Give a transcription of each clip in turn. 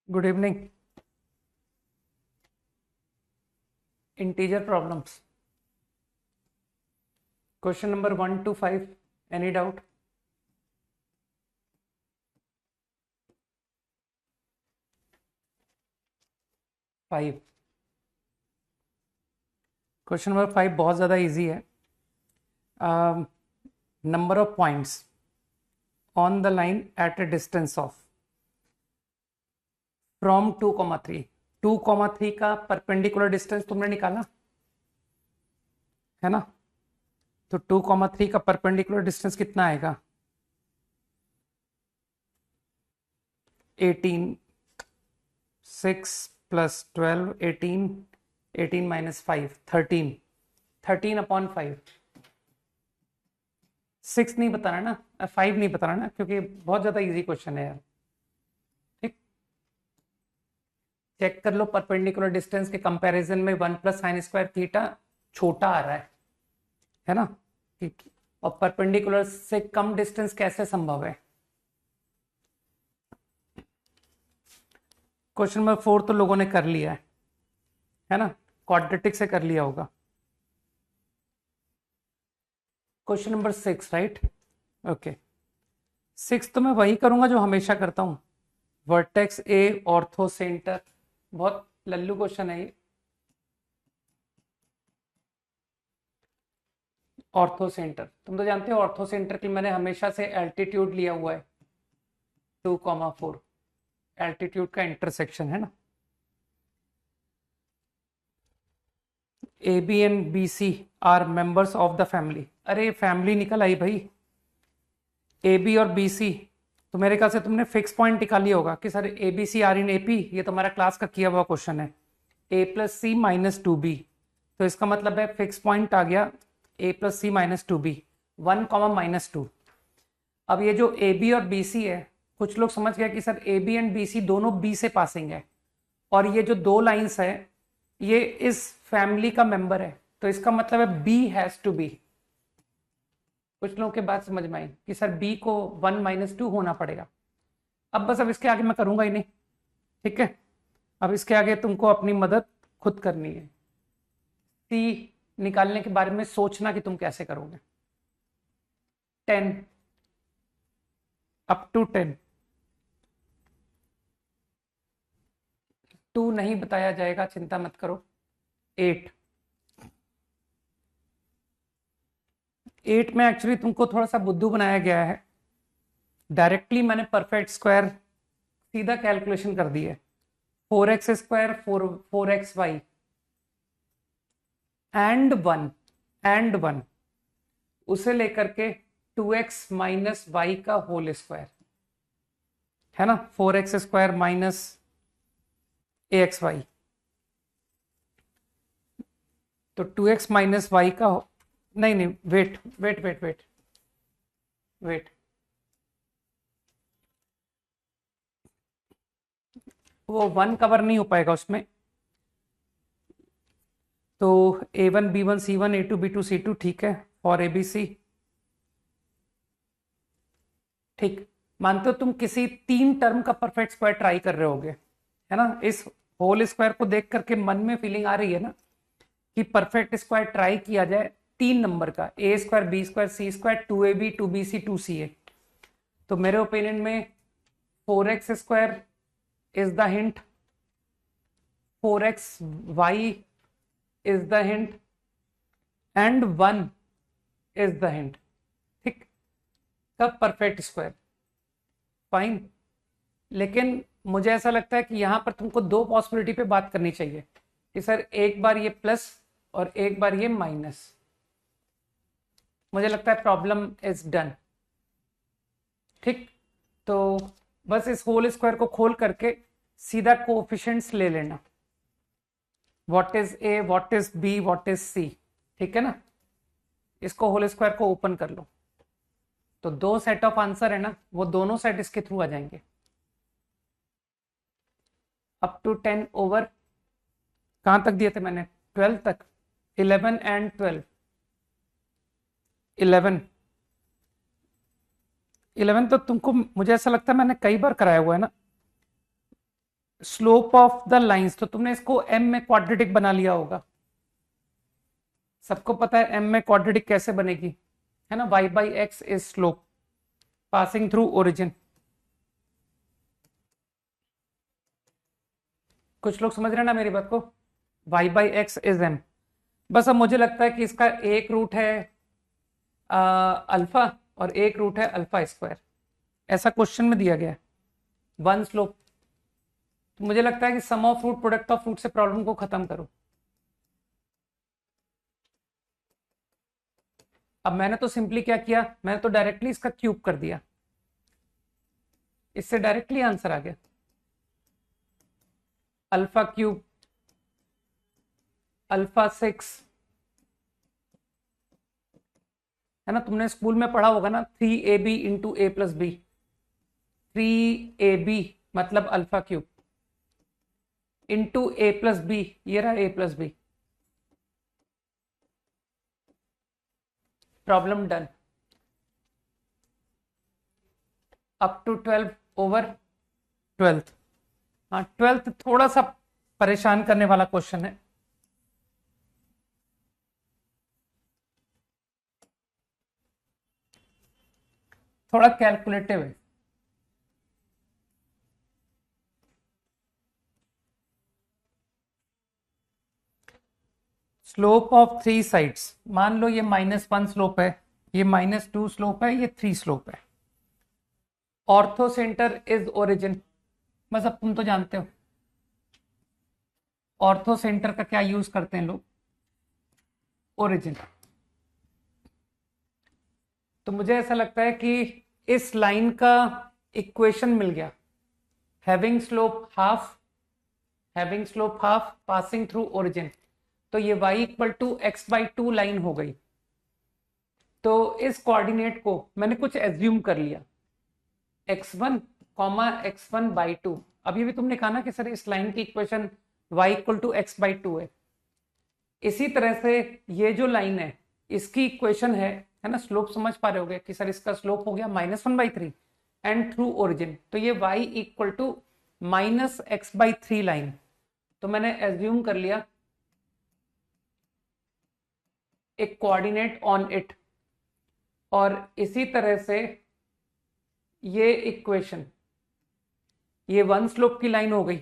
Good evening. Integer problems. Question number 1 to 5. Any doubt? Five. Question number 5 बहुत ज़्यादा easy है. Number of points on the line at a distance of from 2,3. 2,3 का perpendicular distance तुमने निकाला है ना? तो 2,3 का परपेंडिकुलर डिस्टेंस कितना आएगा? 18, 6 plus 12, 18, 18 minus 5, 13, 13 upon 5. 6 नहीं बताना ना, 5 नहीं बताना ना, क्योंकि बहुत ज़्यादा इजी क्वेश्चन है यार. ठीक, चेक कर लो परपेंडिकुलर डिस्टेंस के कंपैरिजन में 1 प्लस साइन स्क्वायर थीटा छोटा आ रहा है ना? और परपेंडिकुलर से कम डिस्टेंस कैसे संभव है? क्वेश्चन नंबर 4 तो लोगों ने कर लिया है ना? क्वाड्रेटिक से कर लिया होगा. Question number 6, right? ओके, 6 तो मैं वही करूंगा जो हमेशा करता हूं. वर्टेक्स ए, ऑर्थो सेंटर. बहुत लल्लू क्वेश्चन है ये. ऑर्थो सेंटर तुम तो जानते हो, ऑर्थो सेंटर की मैंने हमेशा से एल्टीट्यूड लिया हुआ है 2,4. एल्टीट्यूड का इंटरसेक्शन है ना. A B and B C are members of the family. अरे फैमिली निकल आई भाई. ए बी और बी सी, तो मेरे ख्याल से तुमने फिक्स पॉइंट निकाल लिया होगा कि sir A B C are in A P. ये तो हमारा क्लास का किया हुआ क्वेश्चन है. ए प्लस सी माइनस 2b, तो इसका मतलब है फिक्स पॉइंट आ गया ए प्लस सी माइनस 2b, 1 कॉमा माइनस 2. अब ये जो ए बी और बी सी है, कुछ लोग समझ गए कि sir A B and B C दोनों बी से पासिंग है, और ये जो दो लाइंस है ये इस फैमिली का मेंबर है, तो इसका मतलब है बी हैज टू बी. कुछ लोगों के बात समझ में आई कि सर बी को 1 माइनस 2 होना पड़ेगा. अब इसके आगे मैं करूंगा ही नहीं. ठीक है, अब इसके आगे तुमको अपनी मदद खुद करनी है. सी निकालने के बारे में सोचना कि तुम कैसे करोगे. 10 अप टू 10. 2 नहीं बताया जाएगा, चिंता मत करो. 8 में एक्चुअली तुमको थोड़ा सा बुद्धू बनाया गया है. डायरेक्टली मैंने परफेक्ट स्क्वायर सीधा कैलकुलेशन कर दी है. 4x स्क्वायर 4xy एंड 1 उसे लेकर के 2x माइनस वाई का होल स्क्वायर है ना. 4x स्क्वायर माइनस axy, तो 2x माइनस वाई का नहीं, वेट, वो 1 कवर नहीं हो पाएगा उसमें. तो a1 b1 c1 a2 b2 c2, ठीक है, और abc. ठीक, मानते हो तुम किसी 3 टर्म का परफेक्ट स्क्वायर ट्राई कर रहे होगे, है ना? इस होल स्क्वायर को देख करके मन में फीलिंग आ रही है ना कि परफेक्ट स्क्वायर ट्राई किया जाए 3 नंबर का, ए स्क्वायर बी स्क्वायर सी स्क्वायर 2ab 2bc 2ca. तो मेरे ओपिनियन में 4x square is the hint, 4xy is the hint, and 1 is the hint. ठीक, कब परफेक्ट स्क्वायर फाइन. लेकिन मुझे ऐसा लगता है कि यहां पर तुमको 2 पॉसिबिलिटी पे बात करनी चाहिए कि सर एक बार ये प्लस और एक बार ये माइनस. मुझे लगता है प्रॉब्लम इज डन. ठीक, तो बस इस होल स्क्वायर को खोल करके सीधा कोएफिशिएंट्स ले लेना. What is A, what is B, what is C. ठीक है ना? इसको होल स्क्वायर को ओपन कर लो, तो 2 सेट ऑफ आंसर है ना, वो दोनों सेट इसके थ्रू आ जाएंगे. अप टू 10 ओवर कहां तक दिए थे मैंने? 12 तक. 11 एंड 12. 11 तो तुमको मुझे ऐसा लगता है मैंने कई बार कराया हुआ है ना. स्लोप ऑफ द लाइंस, तो तुमने इसको m में क्वाड्रेटिक बना लिया होगा। सबको पता है m में क्वाड्रेटिक कैसे बनेगी, है ना, y by x is slope passing through origin. कुछ लोग समझ रहे हैं ना मेरी बात को, y by x is m। बस अब मुझे लगता है कि इसका एक रूट है अल्फा और एक रूट है अल्फा स्क्वायर, ऐसा क्वेश्चन में दिया गया है, वन स्लोप। तो मुझे लगता है कि sum of root product of root से प्रॉब्लम को खत्म करो। अब मैंने तो सिंपली क्या किया, मैंने तो डायरेक्टली इसका क्यूब कर दिया, इससे डायरेक्टली आंसर आ गया, अल्फा क्यूब अल्फा 6, है ना। तुमने स्कूल में पढ़ा होगा ना, 3ab into A plus B, 3ab मतलब alpha cube into A plus B, ये रहा A plus B. Problem done. Up to 12 over 12th। हाँ 12th थोड़ा सा परेशान करने वाला क्वेश्चन है। थोड़ा कैलकुलेटिव है। स्लोप ऑफ थ्री साइड्स, मान लो ये -1 स्लोप है, ये -2 स्लोप है, ये 3 स्लोप है। ऑर्थो सेंटर इज ओरिजिन, बस अब तुम तो जानते हो ऑर्थो सेंटर का क्या यूज करते हैं लोग, ओरिजिन। तो मुझे ऐसा लगता है कि इस लाइन का इक्वेशन मिल गया, having slope half, having slope half passing through origin. तो ये y equal to x by 2 line हो गई। तो इस कोऑर्डिनेट को मैंने कुछ एज्यूम कर लिया, x1 कॉमा x1 बाई 2। अभी भी तुमने कहा ना कि सर इस लाइन की equation y equal to x by 2 है। इसी तरह से ये जो लाइन है इसकी इक्वेशन है ना, स्लोप समझ पा रहे होगे कि सर इसका स्लोप हो गया -1/3 एंड थ्रू ओरिजिन, तो ये y equal to -x/3 line. तो मैंने एज्यूम कर लिया एक कोऑर्डिनेट ऑन इट, और इसी तरह से ये इक्वेशन, ये वन स्लोप की लाइन हो गई,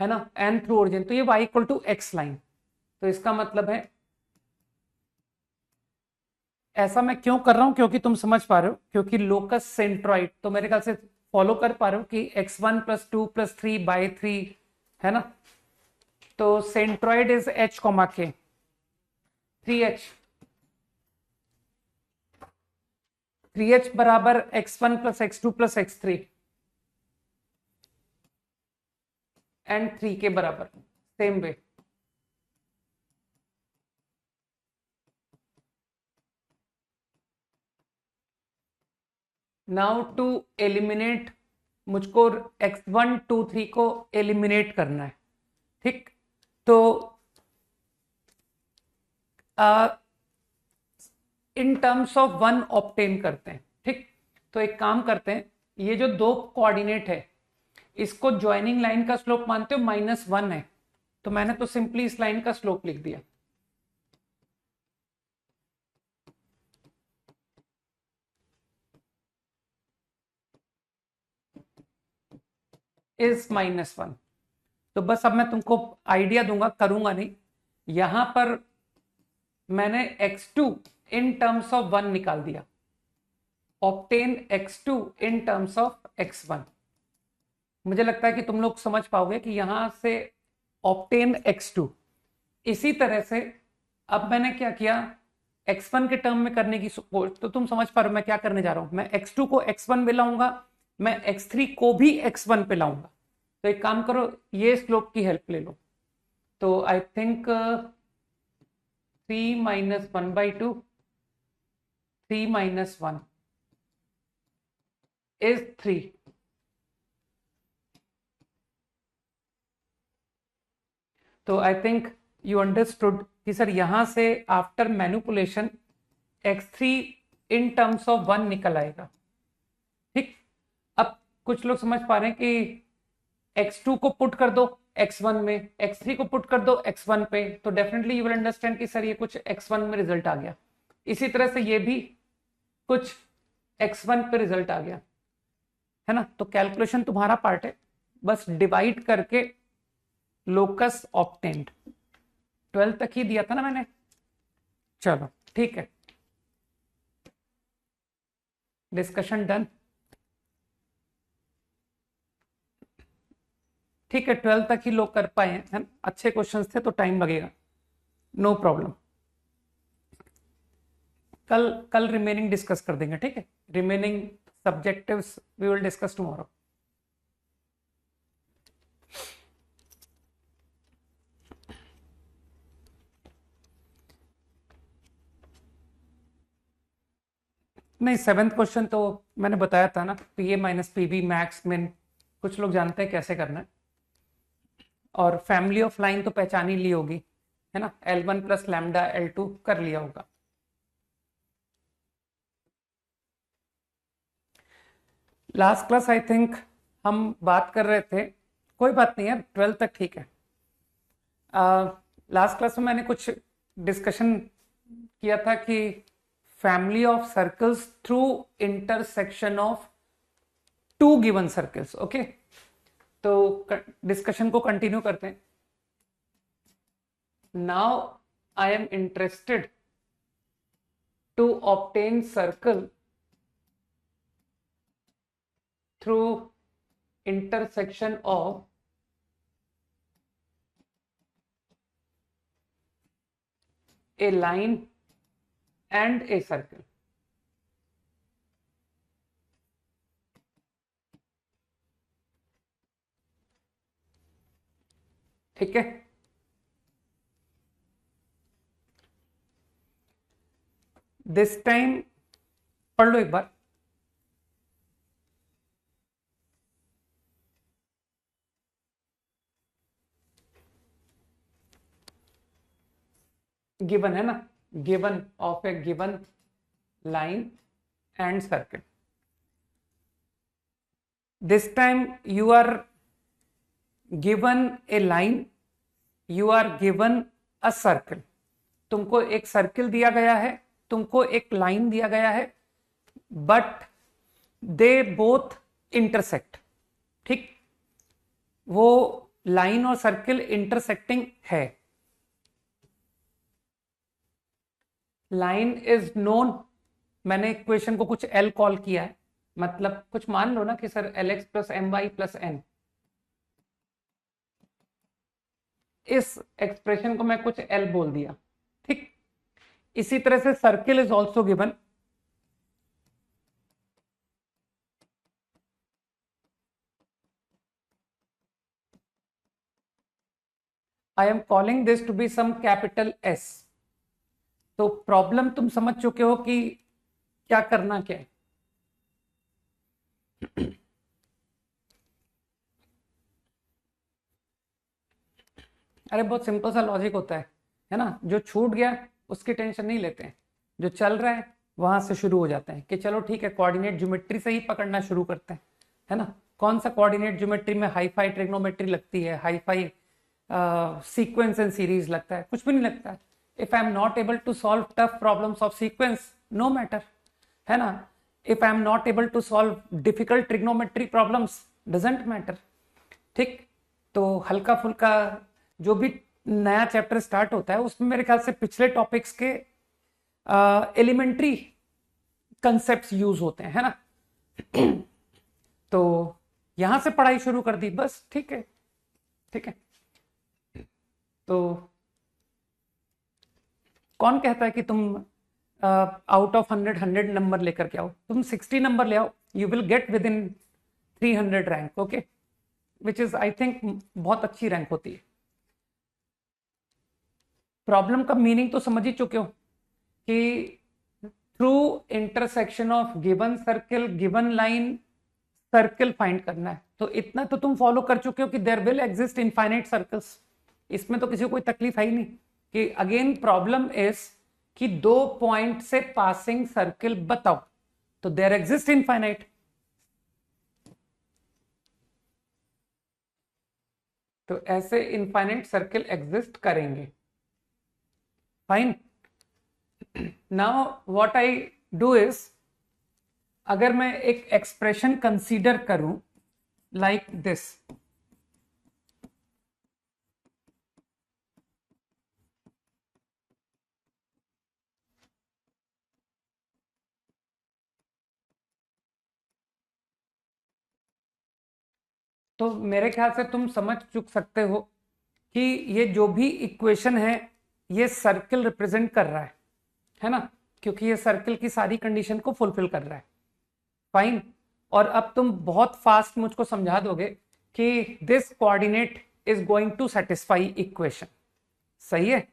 है ना, एंड थ्रू ओरिजिन, तो ये y equal to x line. तो इसका मतलब है, ऐसा मैं क्यों कर रहा हूं, क्योंकि तुम समझ पा रहे हो, क्योंकि लोकस सेंट्रॉइड तो मेरे ख्याल से फॉलो कर पा रहे हो कि x1 + 2 + 3/3, है ना। तो centroid is h, k 3h, 3h बराबर x1 + x2 + x3 एंड 3 के बराबर, same way. Now to eliminate, मुझको x1 2 3 को एलिमिनेट करना है, ठीक। तो in terms of one obtain करते हैं, ठीक। तो एक काम करते हैं, ये जो दो कोऑर्डिनेट है इसको ज्वाइनिंग लाइन का स्लोप मानते हो -1 है, तो मैंने तो सिंपली इस लाइन का स्लोप लिख दिया, इज -1। तो बस अब मैं तुमको आइडिया दूंगा, करूंगा नहीं, यहां पर मैंने x2 इन टर्म्स ऑफ 1 निकाल दिया, obtain x2 in terms of x1। मुझे लगता है कि तुम लोग समझ पाओगे कि यहां से ऑब्टेन x2। इसी तरह से अब मैंने क्या किया, x1 के टर्म में करने की सोच, तो तुम समझ पा रहे हो मैं क्या करने जा रहा हूं, मैं x2 को x1 पे लाऊंगा, मैं x3 को भी x1 पे लाऊंगा। तो एक काम करो, ये स्लोप की हेल्प ले लो। तो आई थिंक 3 - 1/2, 3 - 1 is 3। तो आई थिंक यू अंडरस्टूड कि सर यहां से after manipulation x3 in terms of 1 निकल आएगा, ठीक। अब कुछ लोग समझ पा रहे हैं कि x2 को पुट कर दो x1 में, x3 को पुट कर दो x1 पे, तो डेफिनेटली यू विल अंडरस्टैंड कि सर ये कुछ x1 में रिजल्ट आ गया। इसी तरह से ये भी कुछ x1 पे रिजल्ट आ गया, है ना। तो कैलकुलेशन तुम्हारा पार्ट है, बस डिवाइड करके लोकस ऑब्टेन्ड। 12 तक ही दिया था ना मैंने, चलो ठीक है, डिस्कशन डन। ठीक है, 12 तक ही लोग कर पाए हैं, अच्छे क्वेश्चंस थे तो टाइम लगेगा, नो प्रॉब्लम। कल कल रिमेनिंग डिस्कस कर देंगे, ठीक है। Remaining subjectives we will discuss tomorrow. नहीं, 7th क्वेश्चन तो मैंने बताया था ना, पीए माइनस पीबी मैक्स मिन, कुछ लोग जानते हैं कैसे करना है। और फैमिली ऑफ लाइन तो पहचान ही ली होगी, है ना, L1 प्लस लैम्डा L2 कर लिया होगा। लास्ट क्लास आई थिंक हम बात कर रहे थे, कोई बात नहीं है, 12 तक ठीक है। लास्ट क्लास में मैंने कुछ डिस्कशन किया था कि family of circles through intersection of two given circles, okay. तो डिस्कशन को कंटिन्यू करते हैं। Now I am interested to obtain circle through intersection of a line and a circle। ठीक है, दिस टाइम पढ़ लो एक बार। गिवन है ना, given of a given line and circle. This time you are given a line, you are given a circle. तुमको एक circle दिया गया है, तुमको एक लाइन दिया गया है, बट दे बोथ इंटरसेक्ट। ठीक, वो लाइन और सर्किल इंटरसेक्टिंग है। लाइन इज नोन, मैंने इक्वेशन को कुछ एल कॉल किया है, मतलब कुछ मान लो ना कि sir Lx plus m y plus n, इस एक्सप्रेशन को मैं कुछ एल बोल दिया। ठीक, इसी तरह से circle is also given, I am calling this to be some capital S. तो प्रॉब्लम तुम समझ चुके हो कि क्या करना क्या है। अरे बहुत सिंपल सा लॉजिक होता है ना। जो छूट गया उसकी टेंशन नहीं लेते हैं, जो चल रहा है वहां से शुरू हो जाते हैं कि चलो ठीक है, कोऑर्डिनेट ज्योमेट्री से ही पकड़ना शुरू करते हैं, है ना। कौन सा कोऑर्डिनेट ज्योमेट्री में हाई फाई ट्रिग्नोमेट्री लगती है, hi fi sequence and series लगता है, कुछ भी नहीं लगता है। If I am not able to solve tough problems of sequence, no matter, है ना। If I am not able to solve difficult trigonometry problems, doesn't matter. ठीक, तो हल्का फुल्का जो भी नया चैप्टर स्टार्ट होता है उसमें मेरे ख्याल से पिछले टॉपिक्स के एलिमेंट्री कंसेप्ट्स यूज होते हैं, है ना। तो यहां से पढ़ाई शुरू कर दी बस, ठीक है, ठीक है। तो कौन कहता है कि तुम आउट ऑफ 100 नंबर लेकर के आओ, तुम 60 नंबर ले आओ, you will get with in 300 rank, okay, which is I think बहुत अच्छी रैंक होती है। प्रॉब्लम का मीनिंग तो समझ ही चुके हो कि through intersection of given circle given line circle find करना है। तो इतना तो तुम फॉलो कर चुके हो कि there will exist infinite circles, इसमें तो किसी को कोई तकलीफ है ही नहीं। कि अगेन प्रॉब्लम इज कि 2 पॉइंट से पासिंग सर्किल बताओ, तो देयर एग्जिस्ट इनफाइनाइट। तो ऐसे इनफाइनाइट सर्कल एग्जिस्ट करेंगे। Fine. Now what I do is, अगर मैं एक एक्सप्रेशन कंसीडर करूं लाइक दिस, तो मेरे ख्याल से तुम समझ चुक सकते हो कि ये जो भी इक्वेशन है ये सर्कल रिप्रेजेंट कर रहा है ना, क्योंकि ये सर्कल की सारी कंडीशन को फुलफिल कर रहा है। फाइन। और अब तुम बहुत फास्ट मुझको समझा दोगे कि this coordinate is going to satisfy equation. सही है।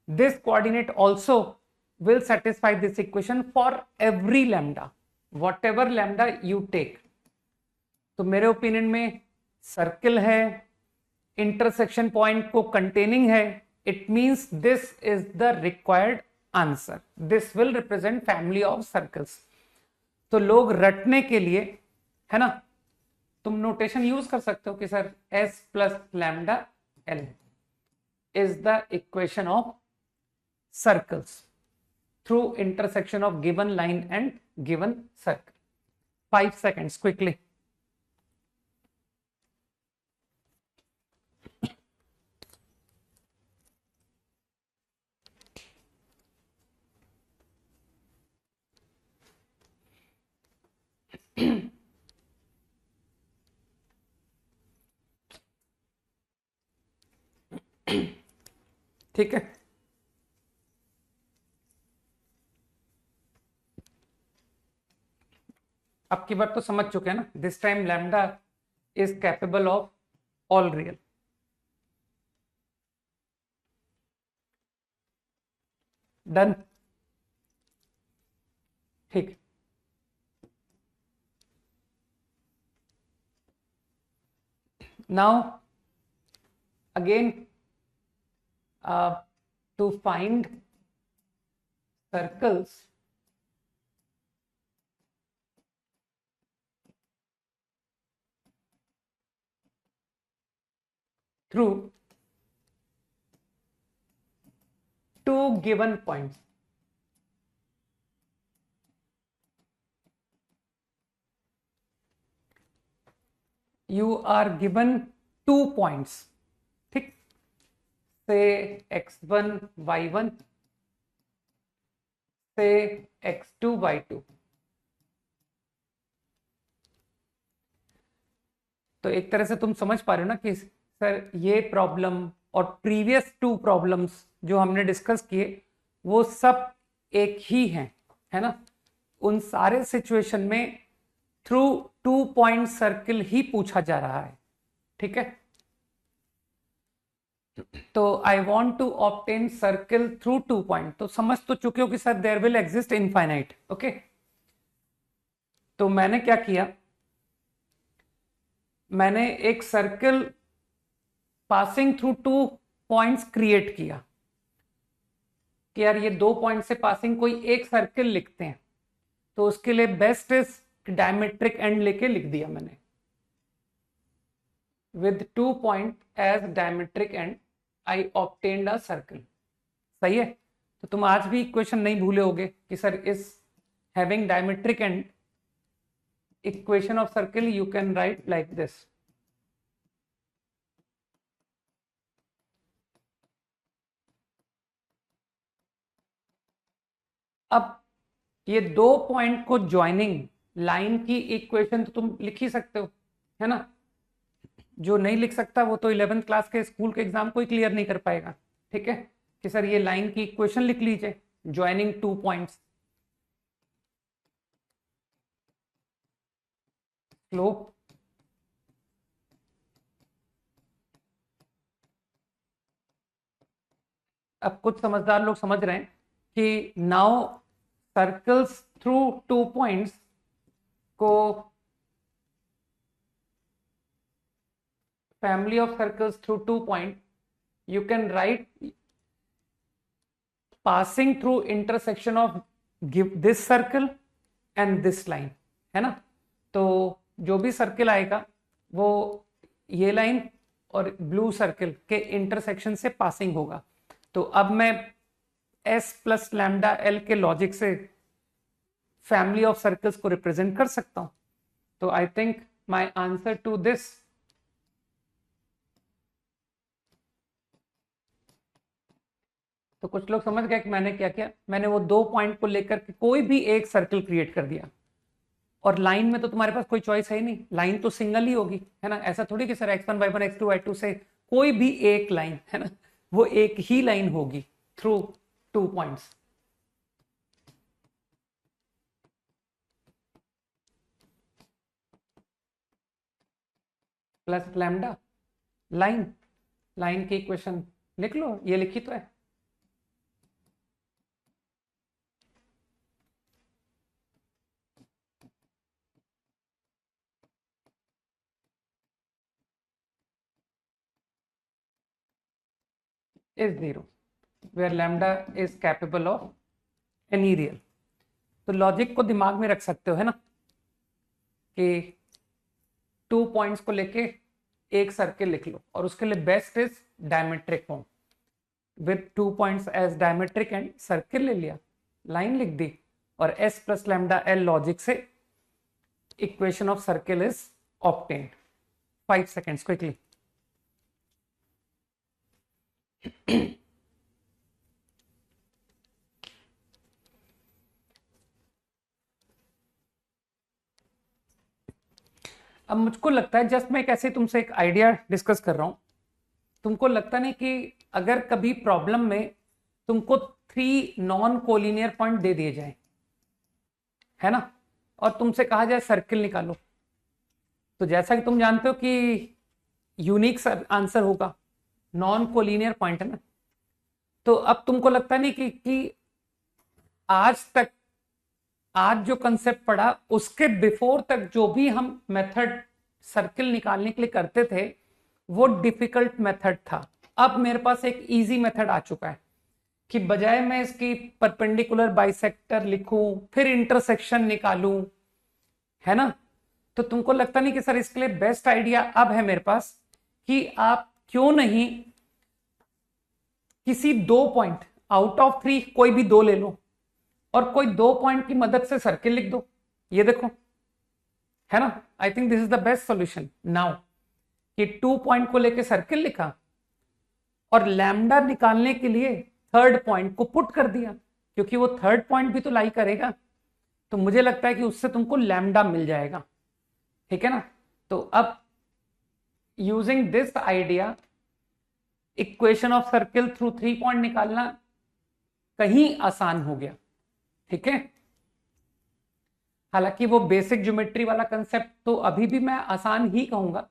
This coordinate also will satisfy this equation for every lambda, whatever lambda you take। तो मेरे ओपिनियन में सर्कल है, इंटरसेक्शन पॉइंट को कंटेनिंग है, it means this is the required answer. This will represent family of circles. तो लोग रटने के लिए, है ना, तुम नोटेशन यूज कर सकते हो कि sir S plus lambda L is the equation of circles through intersection of given line and given circle। 5 seconds quickly। ठीक है। अब की बार तो समझ चुके हैं ना, this time lambda is capable of all real. Done. ठीक। Now again to find circles through two given points, you are given 2 points। ठीक। से x1 y1 से x2 y2। तो एक तरह से तुम समझ पा रहे हो ना कि सर ये प्रॉब्लम और प्रीवियस 2 प्रॉब्लम्स जो हमने डिस्कस किए वो सब एक ही हैं, है ना। उन सारे सिचुएशन में थ्रू 2 पॉइंट सर्कल ही पूछा जा रहा है। ठीक है। तो I want to obtain circle through 2 point. तो समझ तो चुके हो कि sir there will exist infinite. Okay. तो मैंने क्या किया, मैंने एक circle passing through 2 points create किया कि यार ये 2 पॉइंट से पासिंग कोई एक सर्कल लिखते हैं। तो उसके लिए बेस्ट इज डायमेट्रिक एंड लेके लिख दिया मैंने, with 2 point as diametric end I obtained a circle। सही है। तो तुम आज भी इक्वेशन नहीं भूले होगे कि सर इस having diametric end equation of circle you can write like this। अब ये 2 पॉइंट को ज्वाइनिंग लाइन की इक्वेशन तो तुम लिख ही सकते हो, है ना। जो नहीं लिख सकता वो तो 11th क्लास के स्कूल के एग्जाम को ही क्लियर नहीं कर पाएगा। ठीक है कि सर ये लाइन की इक्वेशन लिख लीजिए, ज्वाइनिंग 2 पॉइंट्स। स्लोप अब कुछ समझदार लोग समझ रहे हैं कि नाउ सर्कल्स थ्रू 2 पॉइंट्स को family of circles through 2 point you can write passing through intersection of give this circle and this line, है ना। तो जो भी सर्कल आएगा वो ये लाइन और ब्लू सर्किल के इंटरसेक्शन से पासिंग होगा। तो अब मैं S प्लस लैम्डा L के लॉजिक से फैमिली ऑफ सर्कल्स को रिप्रेजेंट कर सकता हूं। तो I think my answer to this तो कुछ लोग समझ गए कि मैंने क्या किया। मैंने वो 2 पॉइंट को लेकर के कोई भी एक सर्कल क्रिएट कर दिया। और लाइन में तो तुम्हारे पास कोई चॉइस है ही नहीं, लाइन तो सिंगल ही होगी, है ना। ऐसा थोड़ी कि sir x1 y1 x2 y2 से कोई भी एक लाइन, है ना, वो एक ही लाइन होगी through 2 points. Plus lambda line, line की इक्वेशन लिख लो, ये लिखी तो है। Is zero where lambda is capable of any real. तो लॉजिक को दिमाग में रख सकते हो, है ना, कि 2 पॉइंट्स को लेके एक सर्किल लिख लो, और उसके लिए best is diametric form with 2 points as diametric end circle ले लिया, लाइन लिख दी, और S plus lambda L logic से equation of circle is obtained. 5 seconds quickly. अब मुझको लगता है, जस्ट मैं कैसे तुमसे एक आइडिया डिस्कस कर रहा हूं, तुमको लगता नहीं कि अगर कभी प्रॉब्लम में तुमको 3 नॉन कोलिनियर पॉइंट दे दिए जाए, है ना, और तुमसे कहा जाए सर्किल निकालो, तो जैसा कि तुम जानते हो कि यूनिक आंसर होगा, नॉन कोलिनियर पॉइंट, है ना। तो अब तुमको लगता नहीं कि आज तक, आज जो कंसेप्ट पढ़ा उसके बिफोर तक जो भी हम मेथड सर्किल निकालने के लिए करते थे वो डिफिकल्ट मेथड था। अब मेरे पास एक इजी मेथड आ चुका है कि बजाय मैं इसकी परपेंडिकुलर बाइसेक्टर लिखूं फिर इंटरसेक्शन निकालूं, है ना, तो तुमको लगता नहीं कि सर इसके लिए बेस्ट आइडिया अब है मेरे पास कि आप क्यों नहीं किसी 2 पॉइंट आउट ऑफ 3 कोई भी 2 ले लो और कोई 2 पॉइंट की मदद से सर्किल लिख दो। ये देखो, है ना, I think this is the best solution now, कि 2 पॉइंट को लेके सर्किल लिखा और लैम्डा निकालने के लिए थर्ड पॉइंट को पुट कर दिया, क्योंकि वो थर्ड पॉइंट भी तो लाई करेगा, तो मुझे लगता है कि उससे तुमको लैम्डा मिल जाएगा, ठीक है ना। तो अब using this idea equation of circle through 3 point निकालना कहीं आसान हो गया, ठीक है। हालांकि वो बेसिक ज्योमेट्री वाला कंसेप्ट तो अभी भी मैं आसान ही कहूंगा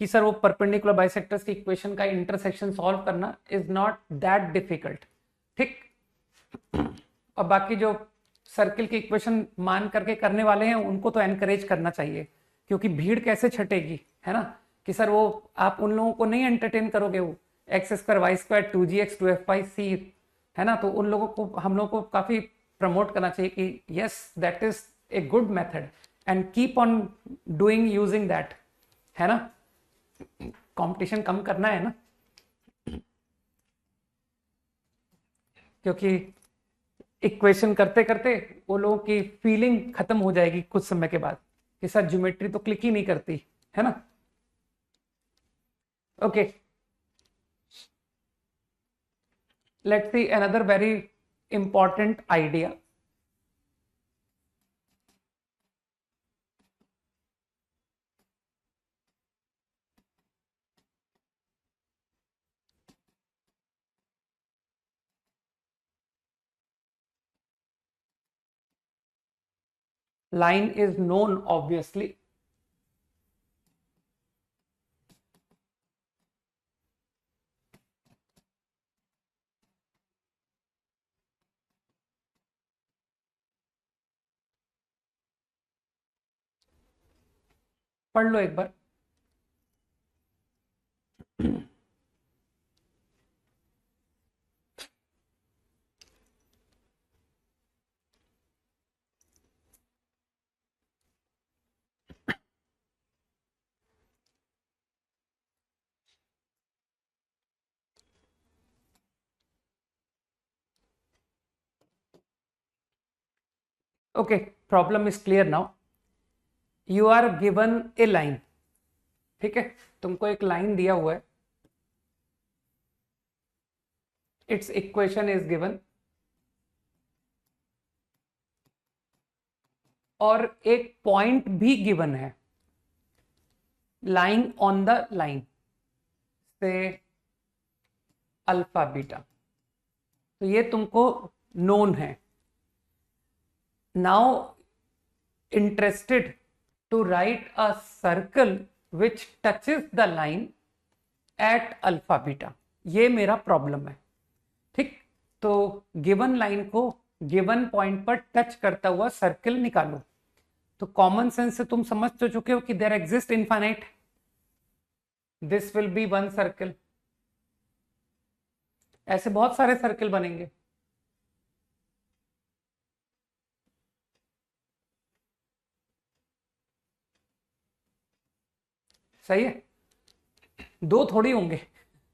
कि सर वो परपेंडिकुलर बाइसेक्टर्स की इक्वेशन का इंटरसेक्शन सॉल्व करना इज नॉट दैट डिफिकल्ट, ठीक। और बाकी जो सर्किल की इक्वेशन मान करके करने वाले हैं उनको तो एनकरेज करना चाहिए, क्योंकि भीड़ कैसे छटेगी, है ना, कि सर वो आप उन लोगों को नहीं एंटरटेन करोगे, वो x square y square 2gx 2f/c, है ना, तो उन लोगों को, हम लोगों को काफी प्रमोट करना चाहिए कि yes that is a good method and keep on doing using that, है ना, कंपटीशन कम करना है ना, क्योंकि इक्वेशन करते करते वो लोगों की फीलिंग खत्म हो जाएगी कुछ समय के बाद कि सर ज्योमेट्री तो क्लिक ही नहीं करती, है ना। Okay, let's see another very important idea. Line is known obviously. पढ़ लो एक बार। Okay, problem is clear now. You are given a line. ठीक है, तुमको एक लाइन दिया हुआ है. इट्स इक्वेशन इज गिवन और एक पॉइंट भी गिवन है. लाइन ऑन द लाइन से अल्फा बीटा, तो ये तुमको नोन है. Now interested to write a circle which touches the line at alpha beta. ये मेरा प्रॉब्लम है. ठीक, तो गिवन लाइन को गिवन पॉइंट पर टच करता हुआ सर्कल निकालो. तो कॉमन सेंस से तुम समझ तो चुके हो कि there exist infinite. This will be one circle. ऐसे बहुत सारे सर्कल बनेंगे. सही है, दो थोड़ी होंगे.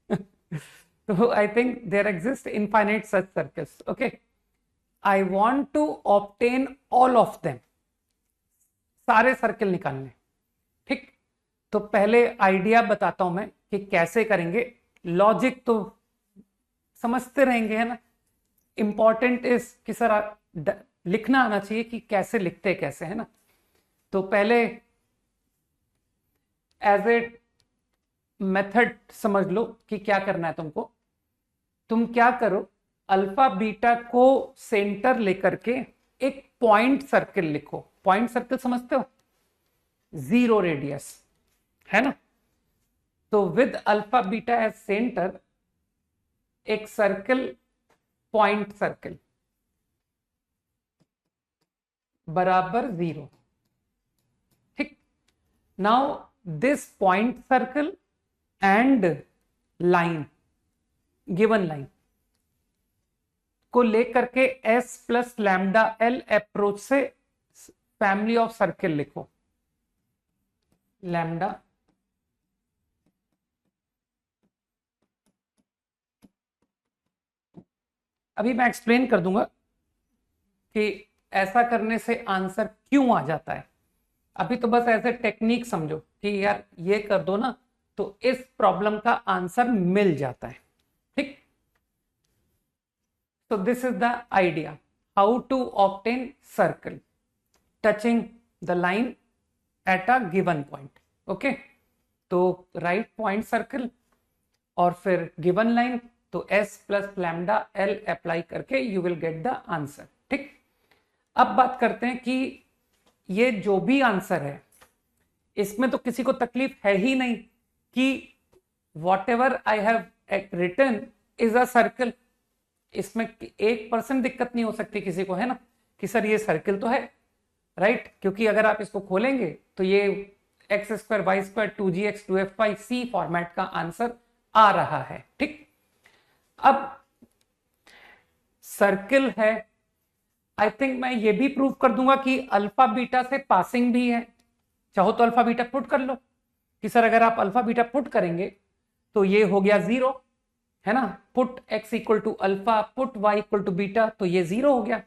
तो I think there exist infinite such circles. Okay, I want to obtain all of them. सारे सर्कल निकालने. ठीक, तो पहले आइडिया बताता हूं मैं कि कैसे करेंगे. लॉजिक तो समझते रहेंगे, है ना. इंपॉर्टेंट इज कि सर लिखना आना चाहिए कि कैसे लिखते कैसे, है ना. तो पहले एज ए मेथड समझ लो कि क्या करना है तुमको. तुम क्या करो, अल्फा बीटा को सेंटर लेकर के एक पॉइंट सर्कल लिखो. पॉइंट सर्कल समझते हो, 0 रेडियस, है ना. तो with alpha beta as centre एक सर्कल, पॉइंट सर्कल बराबर 0. ठीक, now this point circle and line, given line को लेकर के S plus lambda L approach से फैमिली ऑफ सर्कल लिखो. लैम्डा अभी मैं एक्सप्लेन कर दूंगा कि ऐसा करने से आंसर क्यों आ जाता है. अभी तो बस ऐसे टेक्निक समझो कि यार ये कर दो ना तो इस प्रॉब्लम का आंसर मिल जाता है. ठीक, so this is the idea how to obtain circle touching the line at a given point. okay, तो right point circle और फिर given line, तो S plus lambda L apply करके you will get the answer. ठीक, अब बात करते हैं कि ये जो भी आंसर है इसमें तो किसी को तकलीफ है ही नहीं कि whatever I have written is a circle. इसमें 1% दिक्कत नहीं हो सकती किसी को, है ना, कि सर ये सर्कल तो है, राइट. क्योंकि अगर आप इसको खोलेंगे तो ये x square y square 2gx 2fy c format का आंसर आ रहा है. ठीक, अब सर्कल है. आई थिंक मैं ये भी प्रूव कर दूंगा कि अल्फा बीटा से पासिंग भी है. चाहो तो अल्फा बीटा पुट कर लो कि सर अगर आप अल्फा बीटा पुट करेंगे तो ये हो गया 0, है ना. Put x equal to alpha, put y equal to beta, तो ये 0 हो गया.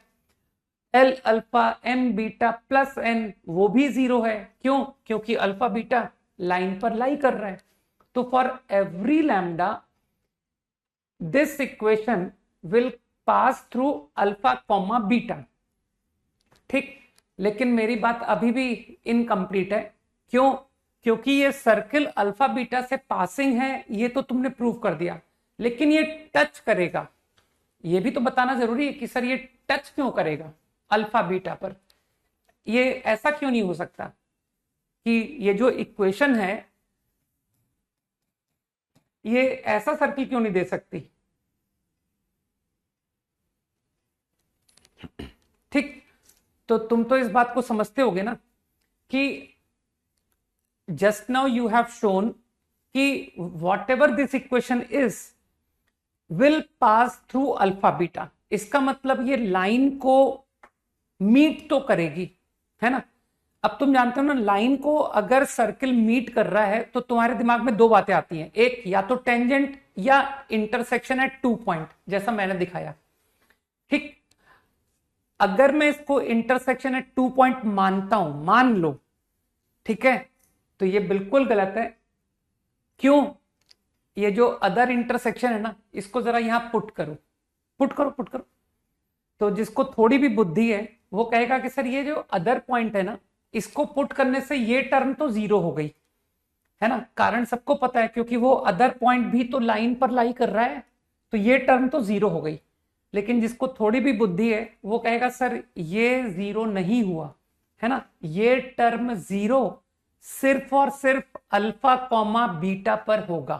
L alpha m beta plus n, वो भी 0 है. क्यों? क्योंकि अल्फा बीटा लाइन पर लाई कर रहा है. तो for every lambda this equation will pass through alpha comma beta. ठीक, लेकिन मेरी बात अभी भी इनकम्प्लीट है. क्यों? क्योंकि ये सर्कल अल्फा बीटा से पासिंग है, ये तो तुमने प्रूव कर दिया, लेकिन ये टच करेगा, ये भी तो बताना जरूरी है कि सर ये टच क्यों करेगा अल्फा बीटा पर. ये ऐसा क्यों नहीं हो सकता कि ये जो इक्वेशन है ये ऐसा सर्कल क्यों नहीं दे सकती. ठीक, तो तुम तो इस बात को समझते होगे ना कि just now you have shown कि whatever this equation is will pass through alpha beta. इसका मतलब ये लाइन को मीट तो करेगी, है ना. अब तुम जानते हो ना, लाइन को अगर सर्कल मीट कर रहा है तो तुम्हारे दिमाग में दो बातें आती हैं. एक, या तो टेंजेंट या इंटरसेक्शन एट 2 पॉइंट, जैसा मैंने दिखाया. ठीक, अगर मैं इसको इंटरसेक्शन एट 2 पॉइंट मानता हूं, मान लो, ठीक है, तो ये बिल्कुल गलत है। क्यों? ये जो अदर इंटरसेक्शन है ना, इसको जरा यहां पुट करो, पुट करो, पुट करो। तो जिसको थोड़ी भी बुद्धि है वो कहेगा कि सर ये जो अदर पॉइंट है ना, इसको पुट करने से ये टर्म तो जीरो हो गई, है ना। कारण सबको पता है, क्योंकि वो अदर पॉइंट भी तो लाइन पर लाई कर रहा है, तो ये टर्म तो जीरो हो गई। लेकिन जिसको थोड़ी भी बुद्धि है वो कहेगा सर ये जीरो नहीं हुआ, है ना, ये टर्म जीरो सिर्फ और सिर्फ अल्फा कॉमा बीटा पर होगा।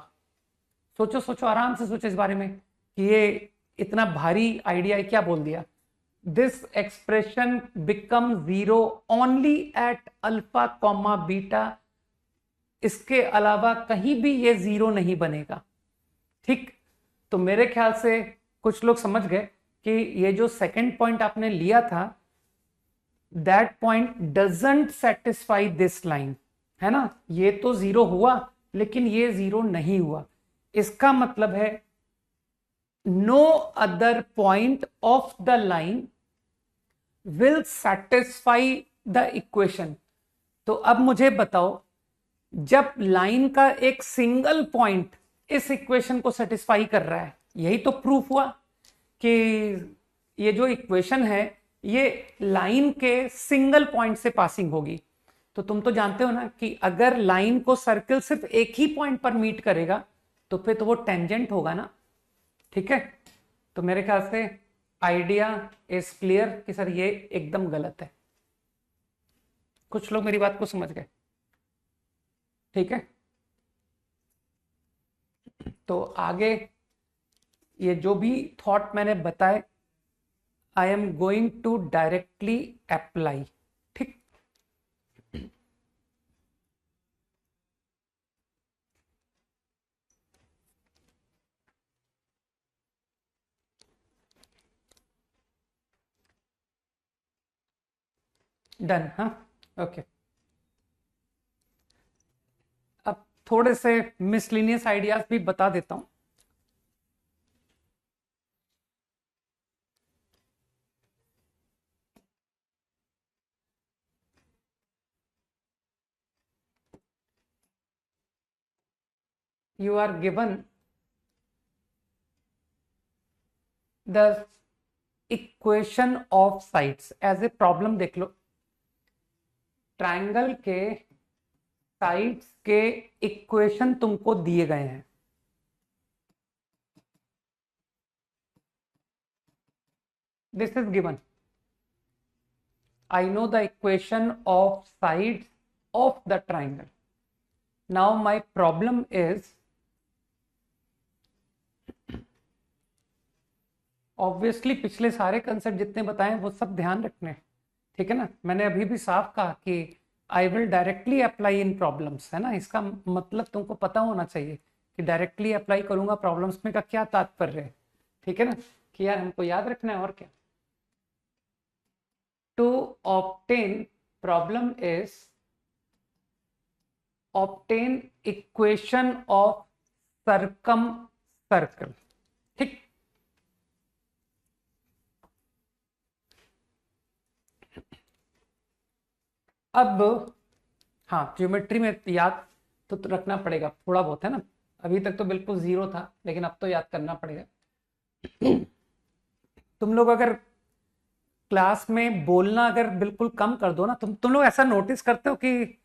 सोचो सोचो, आराम से सोचो इस बारे में कि ये इतना भारी आइडिया क्या बोल दिया। This expression become zero only at alpha comma beta, इसके अलावा कहीं भी ये जीरो नहीं बनेगा। ठीक, तो मेरे ख्याल से कुछ लोग समझ गए कि ये जो सेकंड पॉइंट आपने लिया था, that point doesn't satisfy this line, है ना। ये तो जीरो हुआ लेकिन ये जीरो नहीं हुआ। इसका मतलब है no other point of the line will satisfy the equation. तो अब मुझे बताओ, जब लाइन का एक सिंगल पॉइंट इस इक्वेशन को सेटिस्फाई कर रहा है, यही तो प्रूफ हुआ कि ये जो इक्वेशन है ये लाइन के सिंगल पॉइंट से पासिंग होगी। तो तुम तो जानते हो ना कि अगर लाइन को सर्कल सिर्फ एक ही पॉइंट पर मीट करेगा तो फिर तो वो टेंजेंट होगा ना। ठीक है, तो मेरे ख्याल से आइडिया इज क्लियर कि सर ये एकदम गलत है। कुछ लोग मेरी बात को समझ गए? ठीक है, तो आगे ये जो भी थॉट मैंने बताए, I am going to directly apply. ठीक, डन, हाँ, ओके। अब थोड़े से मिसलिनियस आइडियाज भी बता देता हूं। You are given the equation of sides as a problem। देख लो, ट्रायंगल के साइड्स के इक्वेशन तुमको दिए गए हैं। This is given. I know the equation of sides of the triangle. Now my problem is, obviously पिछले सारे कंसेप्ट जितने बताए वो सब ध्यान रखने, ठीक है ना। मैंने अभी भी साफ कहा कि I will directly apply in problems, है ना। इसका मतलब तुमको पता होना चाहिए कि डायरेक्टली अप्लाई करूंगा प्रॉब्लम्स में का क्या तात्पर्य है, ठीक है ना, कि यार हमको याद रखना है और क्या। To obtain problem is obtain equation of circumcircle. ठीक, अब हाँ, ज्योमेट्री में याद तो रखना पड़ेगा थोड़ा बहुत, है ना। अभी तक तो बिल्कुल जीरो था लेकिन अब तो याद करना पड़ेगा। तुम लोग अगर क्लास में बोलना अगर बिल्कुल कम कर दो ना, तुम लोग ऐसा नोटिस करते हो कि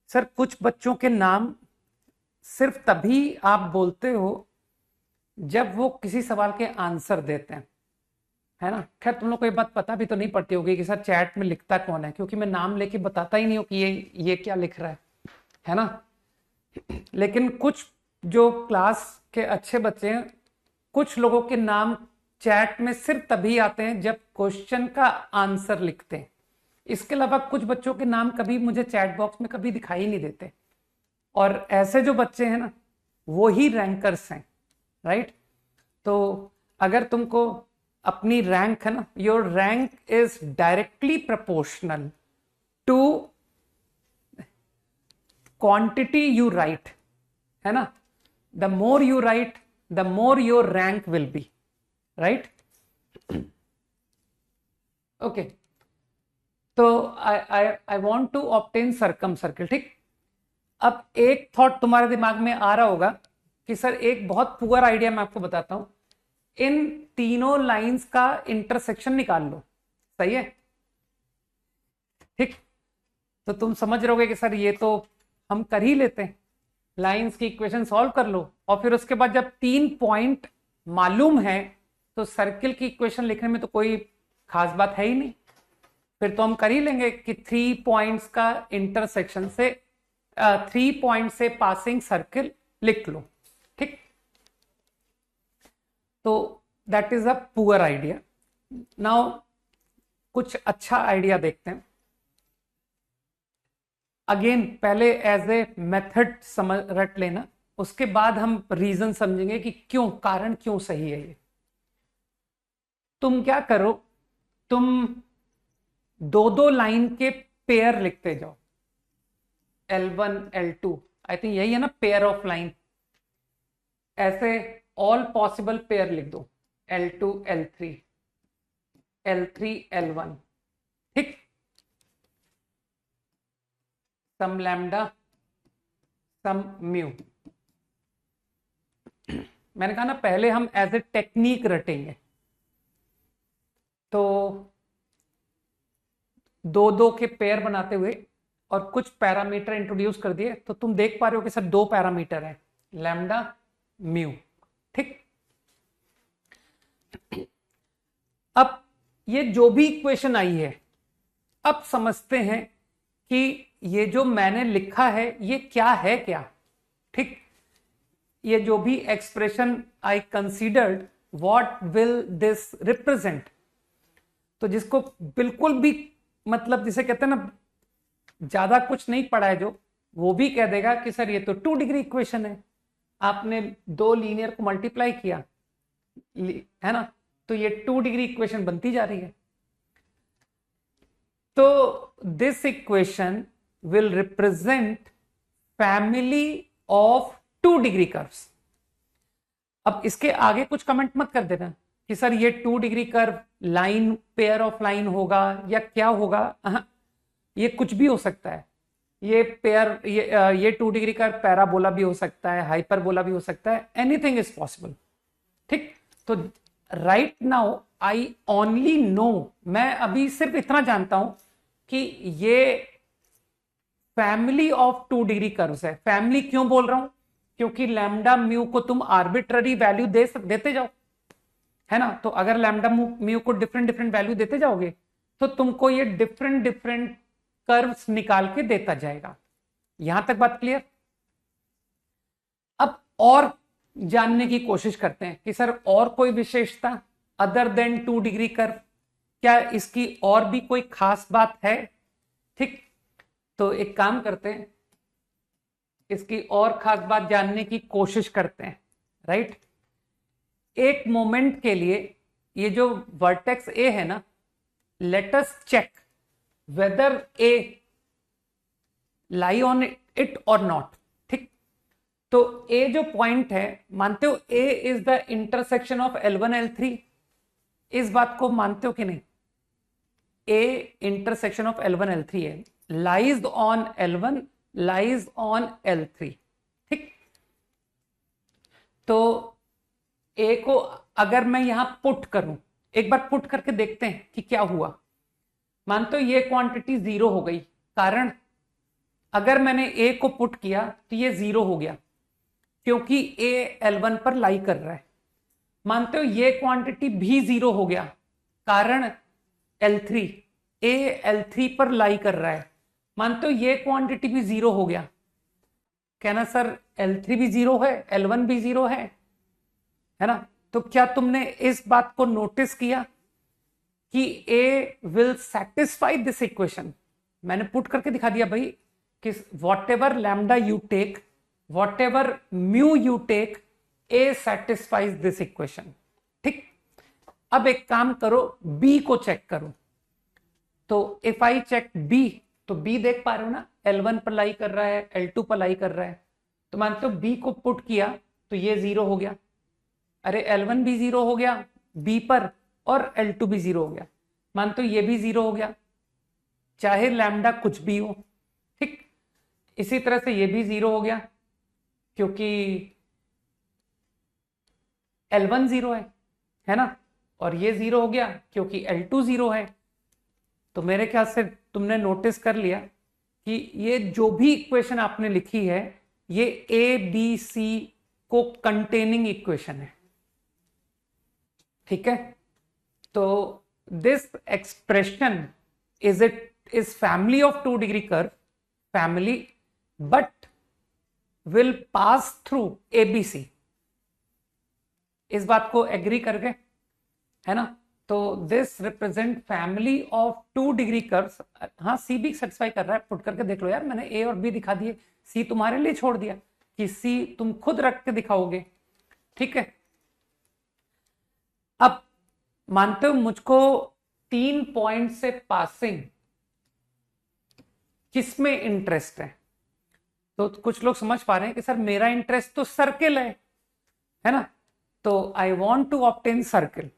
सर कुछ बच्चों के नाम सिर्फ तभी आप बोलते हो जब वो किसी सवाल के आंसर देते हैं, है ना। खैर तुम लोग को ये बात पता भी तो नहीं पड़ती होगी कि सर चैट में लिखता कौन है, क्योंकि मैं नाम लेके बताता ही नहीं हूँ कि ये क्या लिख रहा है ना। लेकिन कुछ जो क्लास के अच्छे बच्चे हैं, कुछ लोगों के नाम चैट में सिर्फ तभी आते हैं जब क्वेश्चन का आंसर लिखते हैं। इसके अलावा कुछ बच्चों के नाम कभी मुझे चैट बॉक्स में कभी दिखाई नहीं देते। और ऐसे जो बच्चे हैं ना, वो ही रैंकर्स हैं, राइट। तो अगर तुमको अपनी रैंक, है ना, your rank is directly proportional to quantity you write, है ना। The more you write the more your rank will be, right. Okay, तो I I I want to obtain circumcircle, ठीक। अब एक थॉट तुम्हारे दिमाग में आ रहा होगा कि सर एक बहुत पुअर आइडिया मैं आपको बताता हूं, इन तीनों लाइंस का इंटरसेक्शन निकाल लो, सही है, ठीक। तो तुम समझ रहोगे कि सर ये तो हम कर ही लेते हैं, लाइंस की इक्वेशन सॉल्व कर लो, और फिर उसके बाद जब 3 पॉइंट मालूम है तो सर्किल की इक्वेशन लिखने में तो कोई खास बात है ही नहीं, फिर तो हम कर ही लेंगे कि 3 पॉइंट्स का इंटरसेक्शन से 3 पॉइंट से पासिंग सर्किल लिख लो, ठीक। तो that is a poor idea. Now कुछ अच्छा आइडिया देखते हैं। अगेन पहले एज ए मेथड समझ रट लेना, उसके बाद हम रीजन समझेंगे कि क्यों, कारण क्यों सही है ये। तुम क्या करो, तुम दो दो लाइन के पेयर लिखते जाओ, L1 L2, आई थिंक यही है ना पेयर ऑफ लाइन, ऐसे ऑल पॉसिबल पेयर लिख दो, L2 L3 L3 L1, ठीक। सम लैम्डा सम म्यू। मैंने कहा ना पहले हम एज ए टेक्निक रटेंगे, तो दो दो के पेयर बनाते हुए और कुछ पैरामीटर इंट्रोड्यूस कर दिए, तो तुम देख पा रहे हो कि सर 2 पैरामीटर है, लैम्डा म्यू, ठीक। अब ये जो भी इक्वेशन आई है, अब समझते हैं कि ये जो मैंने लिखा है ये क्या है, क्या, ठीक। ये जो भी expression I considered, what will this represent, तो जिसको बिल्कुल भी मतलब जिसे कहते हैं ना ज्यादा कुछ नहीं पढ़ा है जो, वो भी कह देगा कि सर ये तो 2 डिग्री इक्वेशन है, आपने 2 लीनियर को मल्टीप्लाई किया है ना, तो ये 2 डिग्री इक्वेशन बनती जा रही है। तो this equation will represent family of 2 degree curves. अब इसके आगे कुछ कमेंट मत कर देना कि सर ये 2 degree curve line, pair of line होगा या क्या होगा, ये कुछ भी हो सकता है, ये पेयर, ये 2 डिग्री कर्व पैराबोला भी हो सकता है, हाइपरबोला भी हो सकता है, एनीथिंग इज पॉसिबल, ठीक। तो right now I only know, मैं अभी सिर्फ इतना जानता हूं कि ये फैमिली ऑफ 2 डिग्री कर्व्स है। फैमिली क्यों बोल रहा हूं, क्योंकि लैम्डा म्यू को तुम आर्बिट्ररी वैल्यू देते जाओ, है ना, तो अगर लैम्डा म्यू को डिफरेंट डिफरेंट वैल्यू देते जाओगे तो तुमको ये डिफरेंट डिफरेंट कर्व्स निकाल के देता जाएगा। यहां तक बात क्लियर। अब और जानने की कोशिश करते हैं कि सर और कोई विशेषता अदर देन 2 डिग्री कर्व, क्या इसकी और भी कोई खास बात है, ठीक। तो एक काम करते हैं, इसकी और खास बात जानने की कोशिश करते हैं, राइट। एक मोमेंट के लिए ये जो वर्टेक्स ए है ना, let us check whether A lie on it or not, ठीक। तो ए जो पॉइंट है, मानते हो A is the intersection of L1 L3, इस बात को मानते हो कि नहीं, A intersection of L1 L3 है, lies on L1, lies on L3, ठीक। तो ए को अगर मैं यहां पुट करूं, एक बार पुट करके देखते हैं कि क्या हुआ। मानते हो ये क्वांटिटी 0 हो गई, कारण अगर मैंने ए को पुट किया तो ये 0 हो गया क्योंकि ए L1 पर लाई कर रहा है। मानते हो ये क्वांटिटी भी 0 हो गया, कारण L3, ए L3 पर लाई कर रहा है। मानते हो ये क्वांटिटी भी 0 हो गया, कहना सर L3 भी 0 है, L1 भी 0 है ना। तो क्या तुमने इस बात को नोटिस किया कि A will satisfy this equation. मैंने पुट करके दिखा दिया भाई कि whatever lambda you take, whatever mu you take, A satisfies this equation, ठीक। अब एक काम करो, बी को चेक करो। तो इफ आई चेक बी, तो बी देख पा रहे हो ना, L1 पर लाई कर रहा है, L2 पर लाई कर रहा है, तो मानते हो बी को पुट किया तो ये 0 हो गया। अरे L1 भी 0 हो गया बी पर और L2 भी 0 हो गया। मानते हो ये भी 0 हो गया, चाहे लैम्डा कुछ भी हो, ठीक। इसी तरह से ये भी 0 हो गया क्योंकि L1 0 है ना, और ये 0 हो गया क्योंकि L2 0 है। तो मेरे ख्याल से तुमने नोटिस कर लिया कि ये जो भी इक्वेशन आपने लिखी है ये ए बी सी को कंटेनिंग इक्वेशन है, ठीक है। तो this expression is family of 2 degree curve family, but will pass through ABC. इस बात को एग्री कर गए, है ना। तो this represent family of 2 degree curves. हाँ, सी भी सेटिस्फाई कर रहा है, पुट करके देख लो यार, मैंने ए और बी दिखा दिए, सी तुम्हारे लिए छोड़ दिया कि सी तुम खुद रख के दिखाओगे, ठीक है। अब मानते हो मुझको 3 पॉइंट से पासिंग किसमें इंटरेस्ट है। तो कुछ लोग समझ पा रहे हैं कि सर मेरा इंटरेस्ट तो सर्किल है ना, तो I want to obtain circle.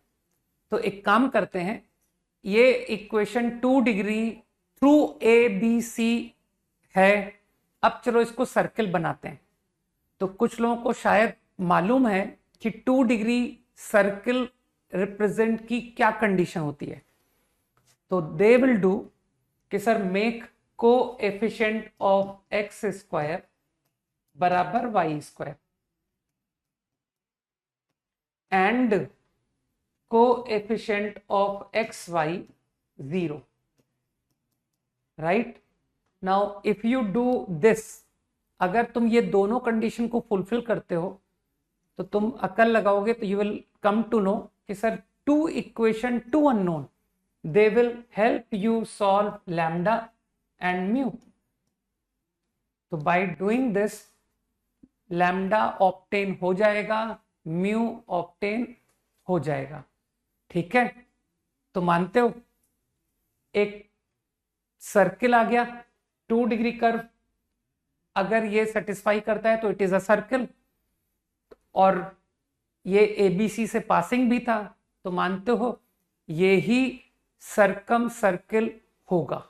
तो एक काम करते हैं, ये equation 2 degree through A B C है। अब चलो इसको सर्किल बनाते हैं। तो कुछ लोगों को शायद मालूम है कि 2 डिग्री सर्किल रिप्रेजेंट की क्या कंडीशन होती है। तो दे विल डू कि sir make coefficient of X square बराबर Y square and coefficient of X Y 0, right. Now if you do this, अगर तुम ये दोनों कंडीशन को फुलफिल करते हो तो तुम अकल लगाओगे तो you will come to know कि sir 2 equation 2 unknown, they will help you solve lambda and mu. तो by doing this lambda obtain हो जाएगा, mu obtain हो जाएगा, ठीक है। तो मानते हो एक सर्किल आ गया 2 डिग्री कर्व, अगर ये सेटिस्फाई करता है तो इट इज अ सर्किल, और ये एबीसी से पासिंग भी था, तो मानते हो ये ही सर्कम सर्किल होगा,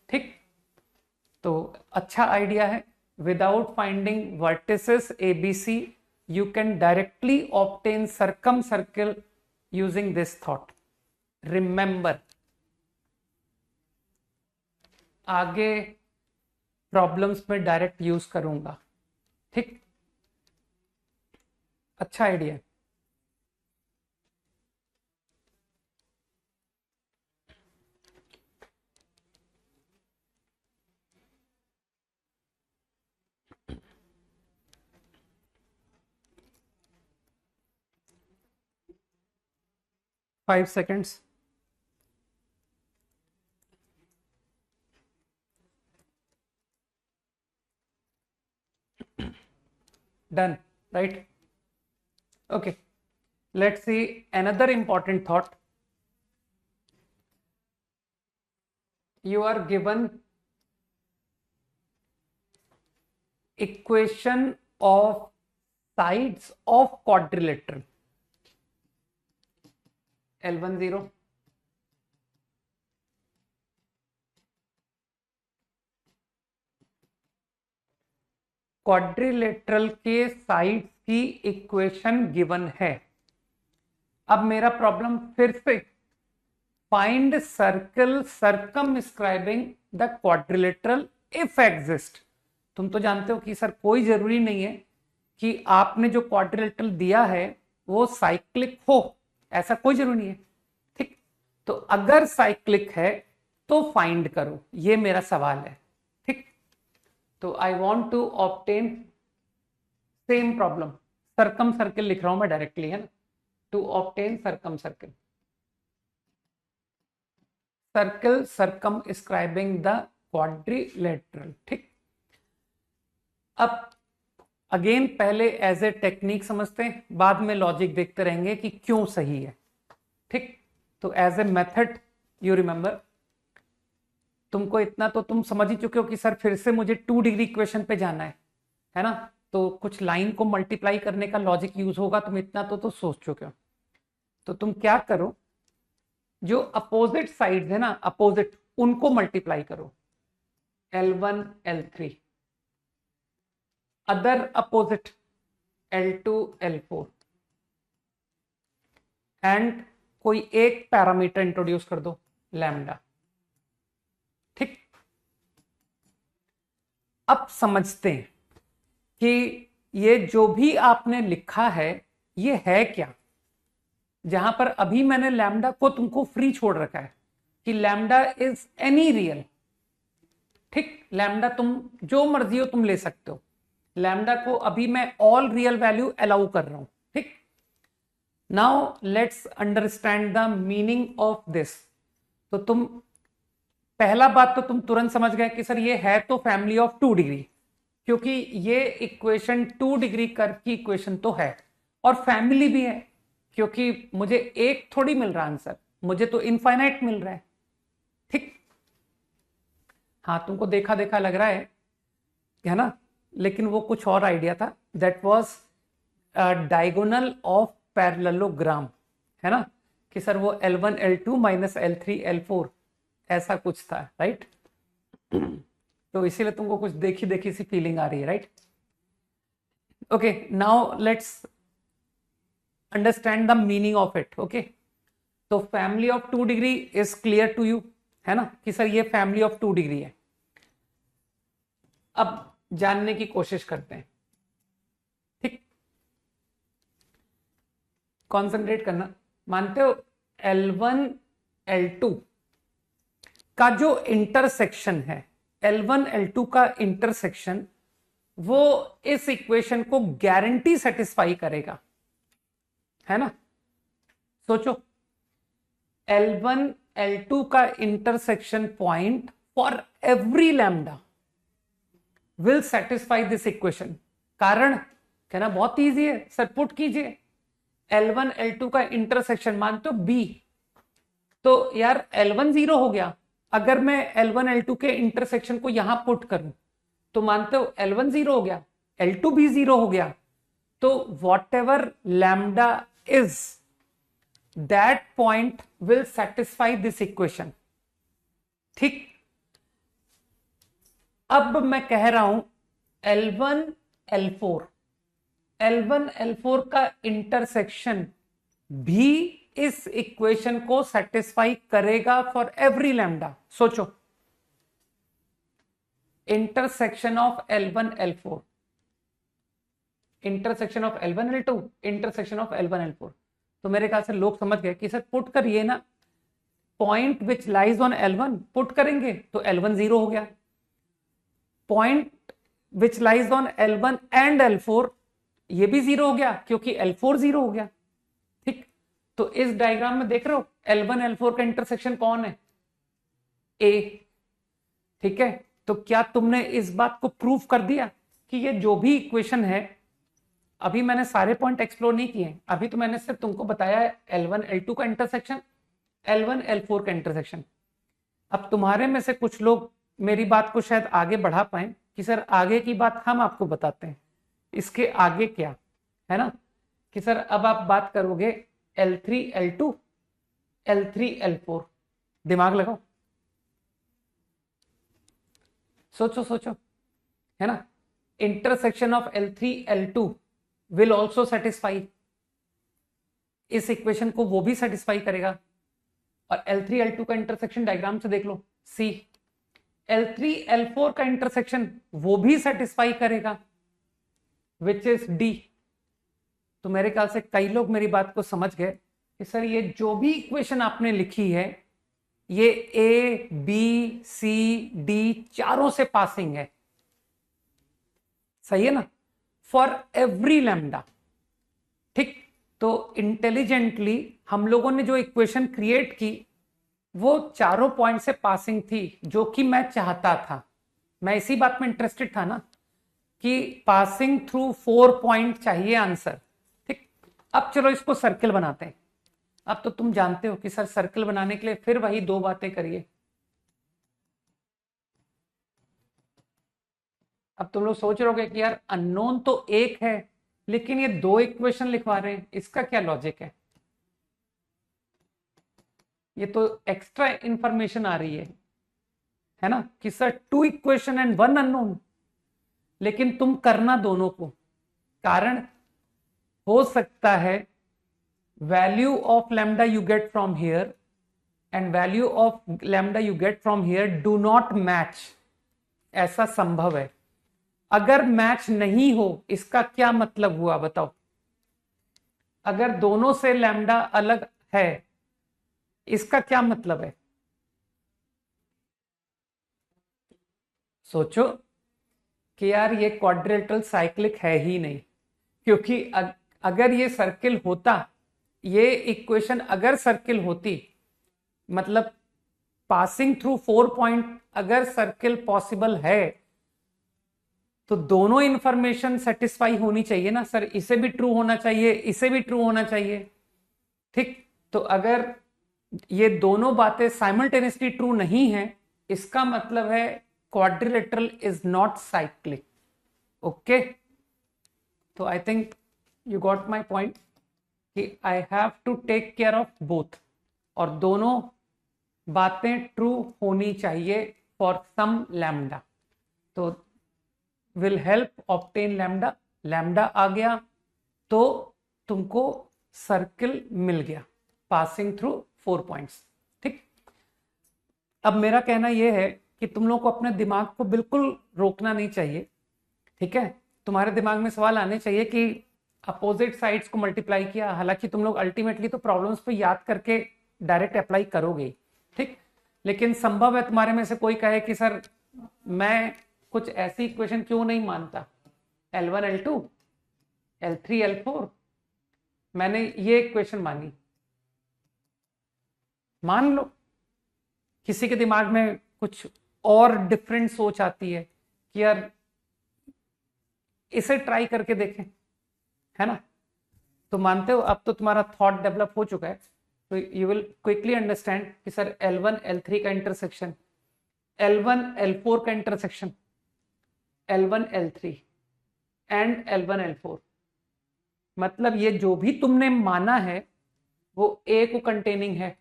ठीक। तो अच्छा आइडिया है। Without finding vertices ABC you can directly obtain circum circle using this thought. Remember, आगे प्रॉब्लम्स में डायरेक्ट यूज करूंगा, ठीक। अच्छा idea. Five seconds. Done, right? Okay, let's see another important thought. You are given equation of sides of quadrilateral L1 0, quadrilateral के sides की equation given है। अब मेरा प्रॉब्लम फिर से, find circle circumscribing the quadrilateral if exist. तुम तो जानते हो कि सर कोई जरूरी नहीं है कि आपने जो क्वाड्रिलेटरल दिया है वो साइक्लिक हो, ऐसा कोई जरूरी नहीं है, ठीक। तो अगर साइक्लिक है तो फाइंड करो, ये मेरा सवाल है, ठीक। तो I want to obtain same problem, circumcircle लिख रहा हूं मैं डायरेक्टली, है ना, to obtain circumcircle, circle circumscribing the quadrilateral, ठीक। अब अगेन पहले एज ए टेक्निक समझते हैं, बाद में लॉजिक देखते रहेंगे कि क्यों सही है, ठीक। तो as a method you remember, तुमको इतना तो तुम समझ ही चुके हो कि सर फिर से मुझे 2 डिग्री इक्वेशन पे जाना है ना, तो कुछ लाइन को मल्टीप्लाई करने का लॉजिक यूज होगा, तुम इतना तो सोच चुके हो। तो तुम क्या करो, जो अपोजिट साइड है ना, अपोजिट, उनको मल्टीप्लाई करो, L1 L3, other opposite L2 L4, and कोई एक पैरामीटर इंट्रोड्यूस कर दो, लैम्डा। ठीक, अब समझते हैं कि ये जो भी आपने लिखा है ये है क्या। जहां पर अभी मैंने लैम्डा को तुमको फ्री छोड़ रखा है कि लैम्डा इज एनी रियल। ठीक, लैम्डा तुम जो मर्जी हो तुम ले सकते हो। लैम्डा को अभी मैं ऑल रियल वैल्यू अलाउ कर रहा हूं। ठीक, now let's understand the meaning of this. तो तुम पहला बात तो तुम तुरंत समझ गए कि सर ये है तो फैमिली ऑफ 2 डिग्री, क्योंकि ये इक्वेशन 2 डिग्री कर्व की इक्वेशन तो है, और फैमिली भी है क्योंकि मुझे एक थोड़ी मिल रहा आंसर, मुझे तो इनफाइनाइट मिल रहा है। ठीक, हाँ तुमको देखा देखा लग रहा है ना, लेकिन वो कुछ और आइडिया था। That was diagonal of parallelogram, है ना, कि सर वो L1 L2 minus L3 L4 ऐसा कुछ था, राइट। तो इसीलिए तुमको कुछ देखी देखी सी फीलिंग आ रही है, right. Okay, now let's understand the meaning of it. Okay, तो family of 2 degree is clear to you, है ना, कि सर ये फैमिली ऑफ 2 डिग्री है। अब जानने की कोशिश करते हैं। ठीक, कॉन्सेंट्रेट करना। मानते हो L1 L2 का जो इंटरसेक्शन है, L1 L2 का इंटरसेक्शन, वो इस इक्वेशन को गारंटी सेटिस्फाई करेगा, है ना। सोचो, L1 L2 का intersection point for every lambda will satisfy this equation. कारण कहना बहुत इजी है सर, पुट कीजिए L1 L2 का इंटरसेक्शन मानते हो B, तो यार L1 0 हो गया। अगर मैं L1 L2 के इंटरसेक्शन को यहां पुट करूं तो मानते हो L1 0 हो गया, L2 भी 0 हो गया। तो what ever lambda is, that point will satisfy this equation. ठीक, अब मैं कह रहा हूं L1 L4, L1 L4 का इंटरसेक्शन भी इस इक्वेशन को सेटिस्फाई करेगा फॉर एवरी लैम्डा। सोचो, intersection of L1 L4, intersection of L1 L2, intersection of L1 L4। तो मेरे ख्याल से लोग समझ गए कि सर पुट करिए ना, point which lies on L1 put करेंगे तो L1 0 हो गया, point which lies on L1 and L4 ये भी 0 हो गया क्योंकि L4 0 हो गया। ठीक, तो इस डायग्राम में देख रहे हो L1 L4 का इंटरसेक्शन कौन है, A। ठीक है, तो क्या तुमने इस बात को प्रूव कर दिया कि ये जो भी इक्वेशन है, अभी मैंने सारे पॉइंट एक्सप्लोर नहीं किए, अभी तो मैंने सिर्फ तुमको बताया है L1 L2 का इंटरसेक्शन, L1 L4 का इंटरसेक्शन। अब तुम्हारे में से कुछ लोग मेरी बात को शायद आगे बढ़ा पाए कि सर आगे की बात हम आपको बताते हैं, इसके आगे क्या है ना, कि सर अब आप बात करोगे L3 L2 L3 L4। दिमाग लगाओ, सोचो सोचो, है ना। Intersection of L3 L2 will also satisfy, इस इक्वेशन को वो भी सेटिस्फाई करेगा। और L3 L2 का इंटरसेक्शन डायग्राम से देख लो, C। L3 L4 का इंटरसेक्शन वो भी सेटिस्फाई करेगा, विच इज D। तो मेरे ख्याल से कई लोग मेरी बात को समझ गए कि सर ये जो भी इक्वेशन आपने लिखी है ये A B C D चारों से पासिंग है, सही है ना, फॉर एवरी लैम्डा। ठीक, तो इंटेलिजेंटली हम लोगों ने जो इक्वेशन क्रिएट की वो चारों पॉइंट से पासिंग थी, जो कि मैं चाहता था। मैं इसी बात में इंटरेस्टेड था ना कि पासिंग थ्रू 4 पॉइंट चाहिए आंसर। ठीक, अब चलो इसको सर्किल बनाते हैं। अब तो तुम जानते हो कि सर सर्कल बनाने के लिए फिर वही 2 बातें करिए। अब तुम लोग सोच रहे हो कि यार अननोन तो एक है लेकिन ये 2 इक्वेशन लिखवा रहे हैं, इसका क्या लॉजिक है। ये तो एक्स्ट्रा इंफॉर्मेशन आ रही है ना, कि सर 2 इक्वेशन एंड 1 अननोन, लेकिन तुम करना दोनों को। कारण हो सकता है value of lambda you get from here and value of lambda you get from here do not match, ऐसा संभव है। अगर मैच नहीं हो इसका क्या मतलब हुआ बताओ? अगर दोनों से लैम्डा अलग है इसका क्या मतलब है? सोचो कि यार ये क्वाड्रिलेटरल साइक्लिक है ही नहीं, क्योंकि अगर ये सर्किल होता, ये इक्वेशन अगर सर्किल होती, मतलब पासिंग थ्रू 4 पॉइंट अगर सर्किल पॉसिबल है, तो दोनों इंफॉर्मेशन सेटिस्फाई होनी चाहिए ना सर, इसे भी ट्रू होना चाहिए, इसे भी ट्रू होना चाहिए। ठीक, तो अगर ये दोनों बातें साइमल्टेनियसली ट्रू नहीं है, इसका मतलब है quadrilateral is not cyclic. Okay, तो I think you got my point कि I have to take care of both, और दोनों बातें ट्रू होनी चाहिए फॉर सम लैम्डा, तो will help obtain lambda. Lambda आ गया तो तुमको सर्किल मिल गया पासिंग थ्रू 4 पॉइंट्स। ठीक, अब मेरा कहना यह है कि तुम लोग को अपने दिमाग को बिल्कुल रोकना नहीं चाहिए। ठीक है, तुम्हारे दिमाग में सवाल आने चाहिए कि अपोजिट साइड्स को मल्टीप्लाई किया, हालांकि तुम लोग अल्टीमेटली तो प्रॉब्लम्स पे याद करके डायरेक्ट अप्लाई करोगे। ठीक, लेकिन संभव है तुम्हारे में से कोई कहे कि सर मैं कुछ ऐसी इक्वेशन क्यों नहीं मानता, L1 L2 L3 L4, मैंने ये इक्वेशन मानी। मान लो किसी के दिमाग में कुछ और डिफरेंट सोच आती है कि यार इसे ट्राई करके देखें, है ना, तो मानते हो अब तो तुम्हारा थॉट डेवलप हो चुका है, तो यू विल क्विकली अंडरस्टैंड कि सर L1 L3 का इंटरसेक्शन, L1 L4 का intersection, L1 L3 and L1 L4, मतलब ये जो भी तुमने माना है वो ए को कंटेनिंग है।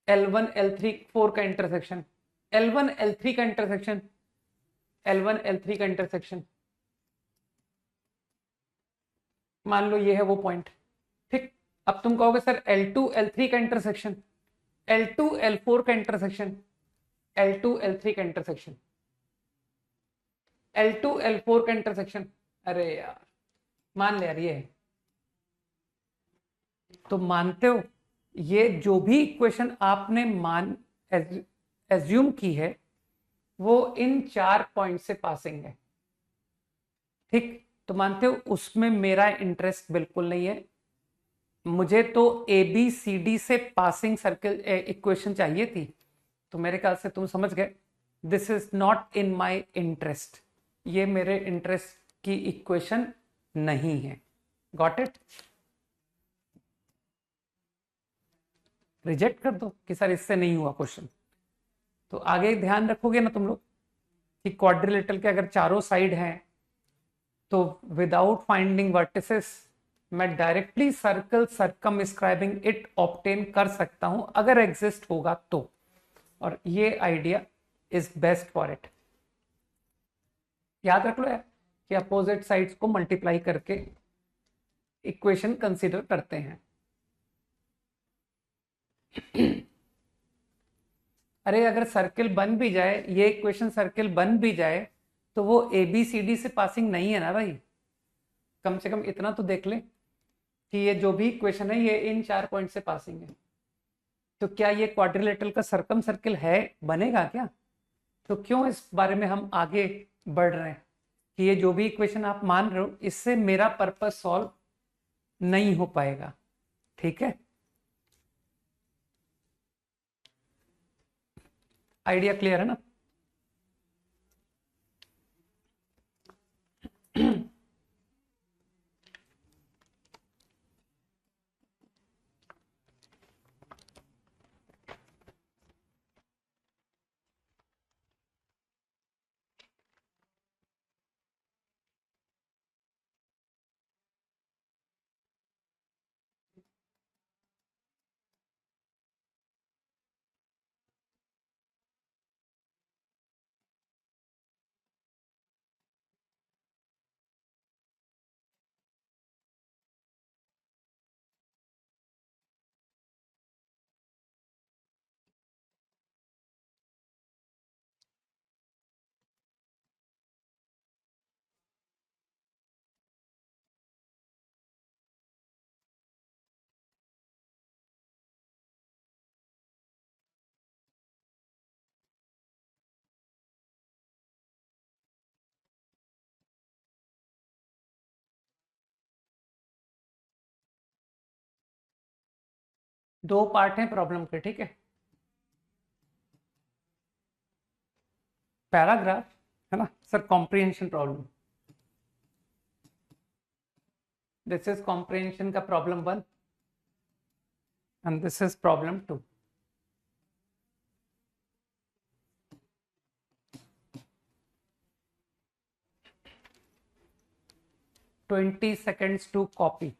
L1 L3 4 का इंटरसेक्शन, L1 L3 का इंटरसेक्शन, L1 L3 का इंटरसेक्शन, मान लो ये है वो पॉइंट। ठीक, अब तुम कहोगे सर L2 L3 का इंटरसेक्शन, L2 L4 का इंटरसेक्शन, L2 L3 का इंटरसेक्शन, L2 L4 का इंटरसेक्शन, अरे यार मान ले यार ये है। तो मानते हो ये जो भी इक्वेशन आपने मान एज्यूम की है वो इन 4 पॉइंट से पासिंग है। ठीक, तो मानते हो उसमें मेरा इंटरेस्ट बिल्कुल नहीं है, मुझे तो ए बी सी डी से पासिंग सर्किल इक्वेशन चाहिए थी। तो मेरे ख्याल से तुम समझ गए, this is not in my interest, ये मेरे इंटरेस्ट की इक्वेशन नहीं है। Got it? रिजेक्ट कर दो कि सर इससे नहीं हुआ क्वेश्चन। तो आगे ध्यान रखोगे ना तुम लोग कि क्वाड्रिलेटरल के अगर चारों साइड हैं तो विदाउट फाइंडिंग वर्टिसेस मैं directly circle circumscribing it obtain कर सकता हूं अगर एग्जिस्ट होगा तो, और ये idea is best for it. याद रख लो यार कि अपोजिट साइड्स को मल्टीप्लाई करके इक्वेशन कंसीडर करते हैं। अरे अगर सर्किल बन भी जाए, ये इक्वेशन सर्किल बन भी जाए, तो वो ए बी सी डी से पासिंग नहीं है ना भाई। कम से कम इतना तो देख ले कि ये जो भी इक्वेशन है ये इन 4 पॉइंट से पासिंग है। तो क्या ये क्वाड्रिलेटरल का सर्कम सर्किल है, बनेगा क्या? तो क्यों इस बारे में हम आगे बढ़ रहे हैं कि ये जो भी इक्वेशन आप मान रहे हो इससे मेरा पर्पस सॉल्व नहीं हो पाएगा। ठीक है, आइडिया क्लियर है ना? दो पार्ट हैं प्रॉब्लम के, ठीक है। पैराग्राफ है ना sir, comprehension problem, this is comprehension का problem 1 and this is problem 2। Twenty seconds to copy.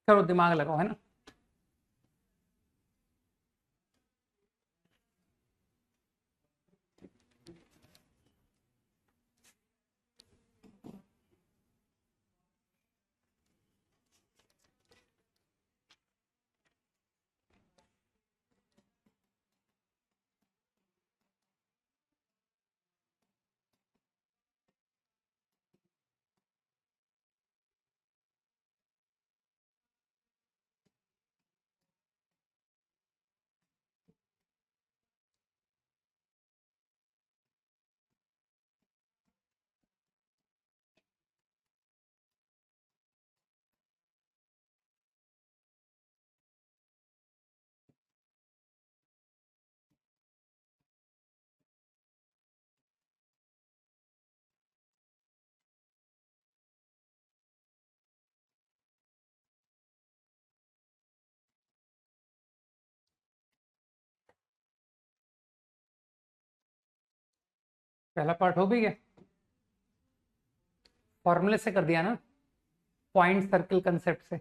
करो, दिमाग लगाओ, है ना। पहला पार्ट हो भी गया, फॉर्मूले से कर दिया ना, पॉइंट सर्किल कंसेप्ट से,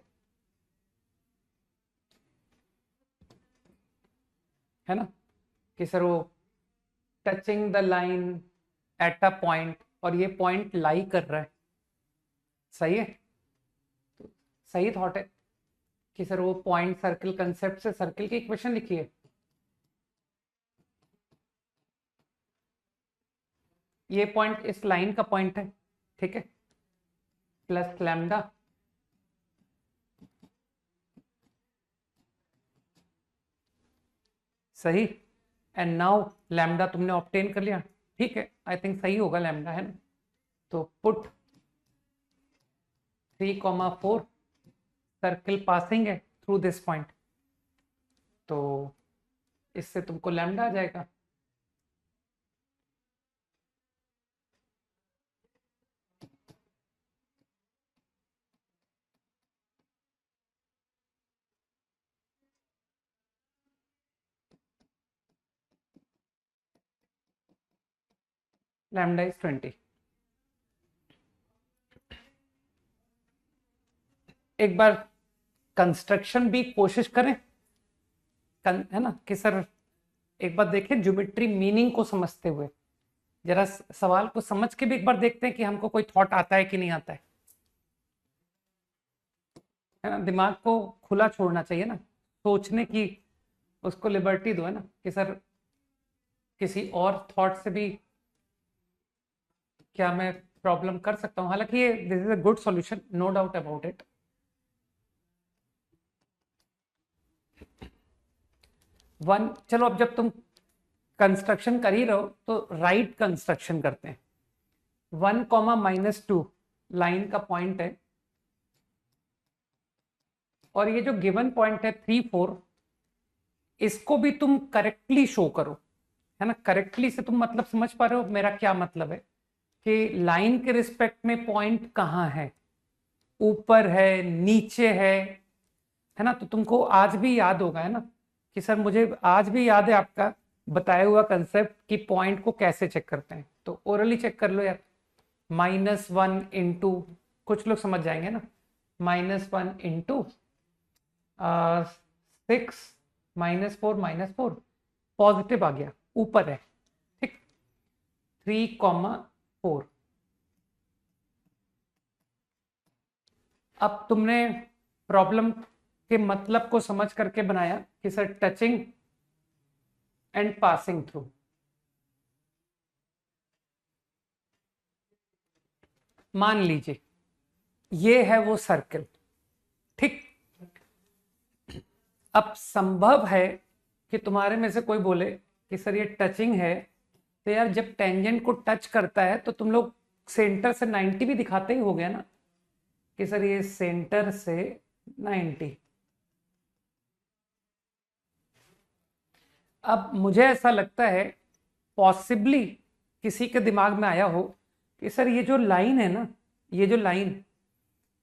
है ना, कि सर वो touching the line at a point, और ये पॉइंट लाई कर रहा है, सही है। तो सही थॉट है कि सर वो पॉइंट सर्किल कंसेप्ट से सर्किल की इक्वेशन लिखी है। ये पॉइंट इस लाइन का पॉइंट है, ठीक है, प्लस लैम्डा सही, एंड नाउ लैम्डा तुमने ऑब्टेन कर लिया, ठीक है, आई थिंक सही होगा लैम्डा, है ना। तो पुट 3,4 सर्किल पासिंग है थ्रू दिस पॉइंट, तो इससे तुमको लैम्डा आ जाएगा। Lambda is 20। एक बार कंस्ट्रक्शन भी कोशिश करें, है ना, कि सर एक बार देखें ज्योमेट्री मीनिंग को समझते हुए, जरा सवाल को समझ के भी एक बार देखते हैं कि हमको कोई थॉट आता है कि नहीं आता है ना। दिमाग को खुला छोड़ना चाहिए ना, सोचने की उसको लिबर्टी दो, है ना, कि सर किसी और थॉट से भी क्या मैं प्रॉब्लम कर सकता हूँ। हालांकि ये this is a good solution, no doubt about it. One, चलो अब जब तुम कंस्ट्रक्शन कर ही रहो तो राइट कंस्ट्रक्शन करते हैं। 1,-2 लाइन का पॉइंट है, और ये जो गिवन पॉइंट है 3,4, इसको भी तुम करेक्टली शो करो, है ना। करेक्टली से तुम मतलब समझ पा रहे हो मेरा क्या मतलब है, कि लाइन के रिस्पेक्ट में पॉइंट कहाँ है, ऊपर है, नीचे है ना। तो तुमको आज भी याद होगा, है ना, कि सर मुझे आज भी याद है आपका बताया हुआ कंसेप्ट कि पॉइंट को कैसे चेक करते हैं। तो ओरली चेक कर लो यार, -1 इंटू, कुछ लोग समझ जाएंगे ना, -1 इंटू 6 -4 -4, पॉजिटिव आ गया, ऊपर है, ठीक। 3,4। अब तुमने प्रॉब्लम के मतलब को समझ करके बनाया कि sir touching and passing through. मान लीजिए ये है वो सर्कल, ठीक। अब संभव है कि तुम्हारे में से कोई बोले कि सर ये टचिंग है, तो यार जब टेंजेंट को टच करता है तो तुम लोग सेंटर से 90 भी दिखाते ही हो गया ना, कि सर ये सेंटर से 90। अब मुझे ऐसा लगता है पॉसिबली किसी के दिमाग में आया हो कि सर ये जो लाइन है ना, ये जो लाइन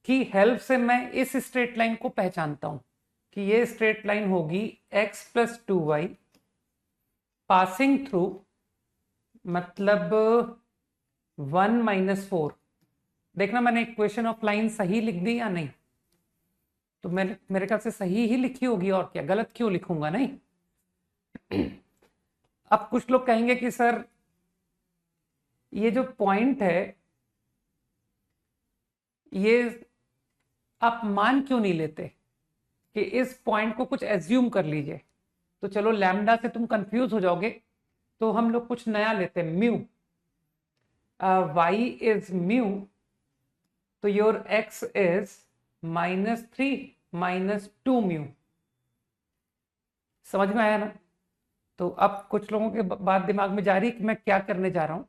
की हेल्प से मैं इस स्ट्रेट लाइन को पहचानता हूं कि ये स्ट्रेट लाइन होगी x+2y पासिंग थ्रू, मतलब 1 - 4। देखना मैंने इक्वेशन ऑफ लाइन सही लिख दी या नहीं, तो मेरे ख्याल से सही ही लिखी होगी, और क्या गलत क्यों लिखूंगा, नहीं। अब कुछ लोग कहेंगे कि सर ये जो पॉइंट है ये आप मान क्यों नहीं लेते कि इस पॉइंट को कुछ एज्यूम कर लीजिए। तो चलो लैम्डा से तुम कंफ्यूज हो जाओगे, तो हम लोग कुछ नया लेते हैं, म्यू। y इज म्यू, तो योर x इज -3 -2 म्यू। समझ में आया ना। तो अब कुछ लोगों के बात दिमाग में जा रही कि मैं क्या करने जा रहा हूं,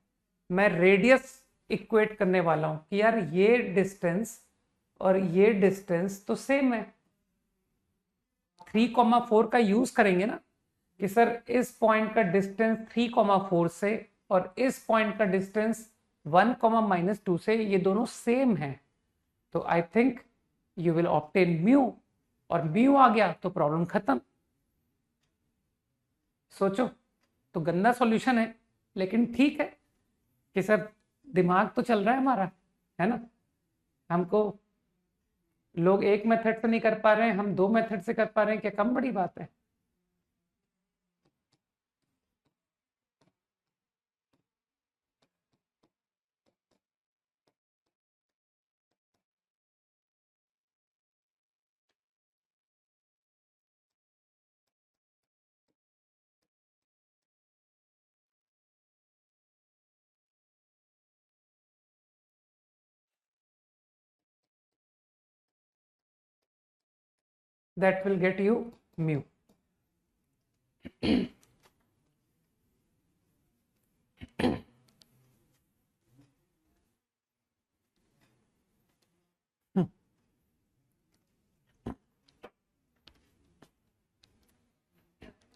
मैं रेडियस इक्वेट करने वाला हूं कि यार ये डिस्टेंस और ये डिस्टेंस तो सेम है। 3,4 का यूज करेंगे ना कि सर इस पॉइंट का डिस्टेंस 3,4 से और इस पॉइंट का डिस्टेंस 1, -2 से, ये दोनों सेम है, तो I think you will obtain mu, और म्यू आ गया तो प्रॉब्लम खत्म। सोचो, तो गंदा सॉल्यूशन है, लेकिन ठीक है कि सर दिमाग तो चल रहा है हमारा, है ना। हमको लोग एक मेथड से नहीं कर पा रहे हैं, हम 2 मेथड से कर पा रहे हैं, क्या कम बड़ी बात है। That will get you mu.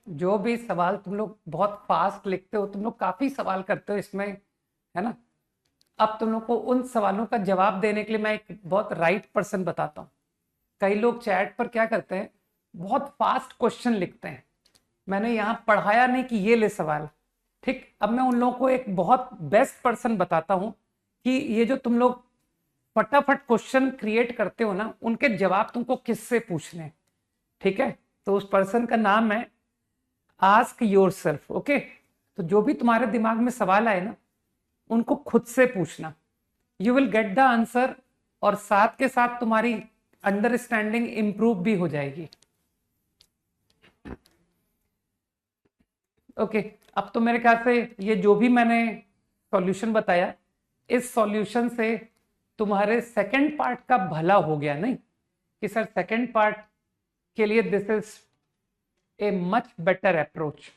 जो भी सवाल तुम लोग बहुत फास्ट लिखते हो, तुम लोग काफी सवाल करते हो इसमें, है ना। अब तुम लोग को उन सवालों का जवाब देने के लिए मैं एक बहुत राइट पर्सन बताता हूँ। कई लोग चैट पर क्या करते हैं, बहुत फास्ट क्वेश्चन लिखते हैं। मैंने यहाँ पढ़ाया नहीं कि ये ले सवाल, ठीक। अब मैं उन लोगों को एक बहुत बेस्ट पर्सन बताता हूँ कि ये जो तुम लोग फटाफट क्वेश्चन क्रिएट करते हो ना, उनके जवाब तुमको किससे पूछने, ठीक है। तो उस पर्सन का नाम है आस्क योर सेल्फ, ओके। तो जो भी तुम्हारे दिमाग में सवाल आए ना, उनको खुद से पूछना, you will get the answer, और साथ के साथ तुम्हारी अंडरस्टैंडिंग इंप्रूव भी हो जाएगी, ओके। अब तो मेरे ख्याल से ये जो भी मैंने सॉल्यूशन बताया, इस सॉल्यूशन से तुम्हारे सेकंड पार्ट का भला हो गया, नहीं कि सर सेकंड पार्ट के लिए this is a much better approach.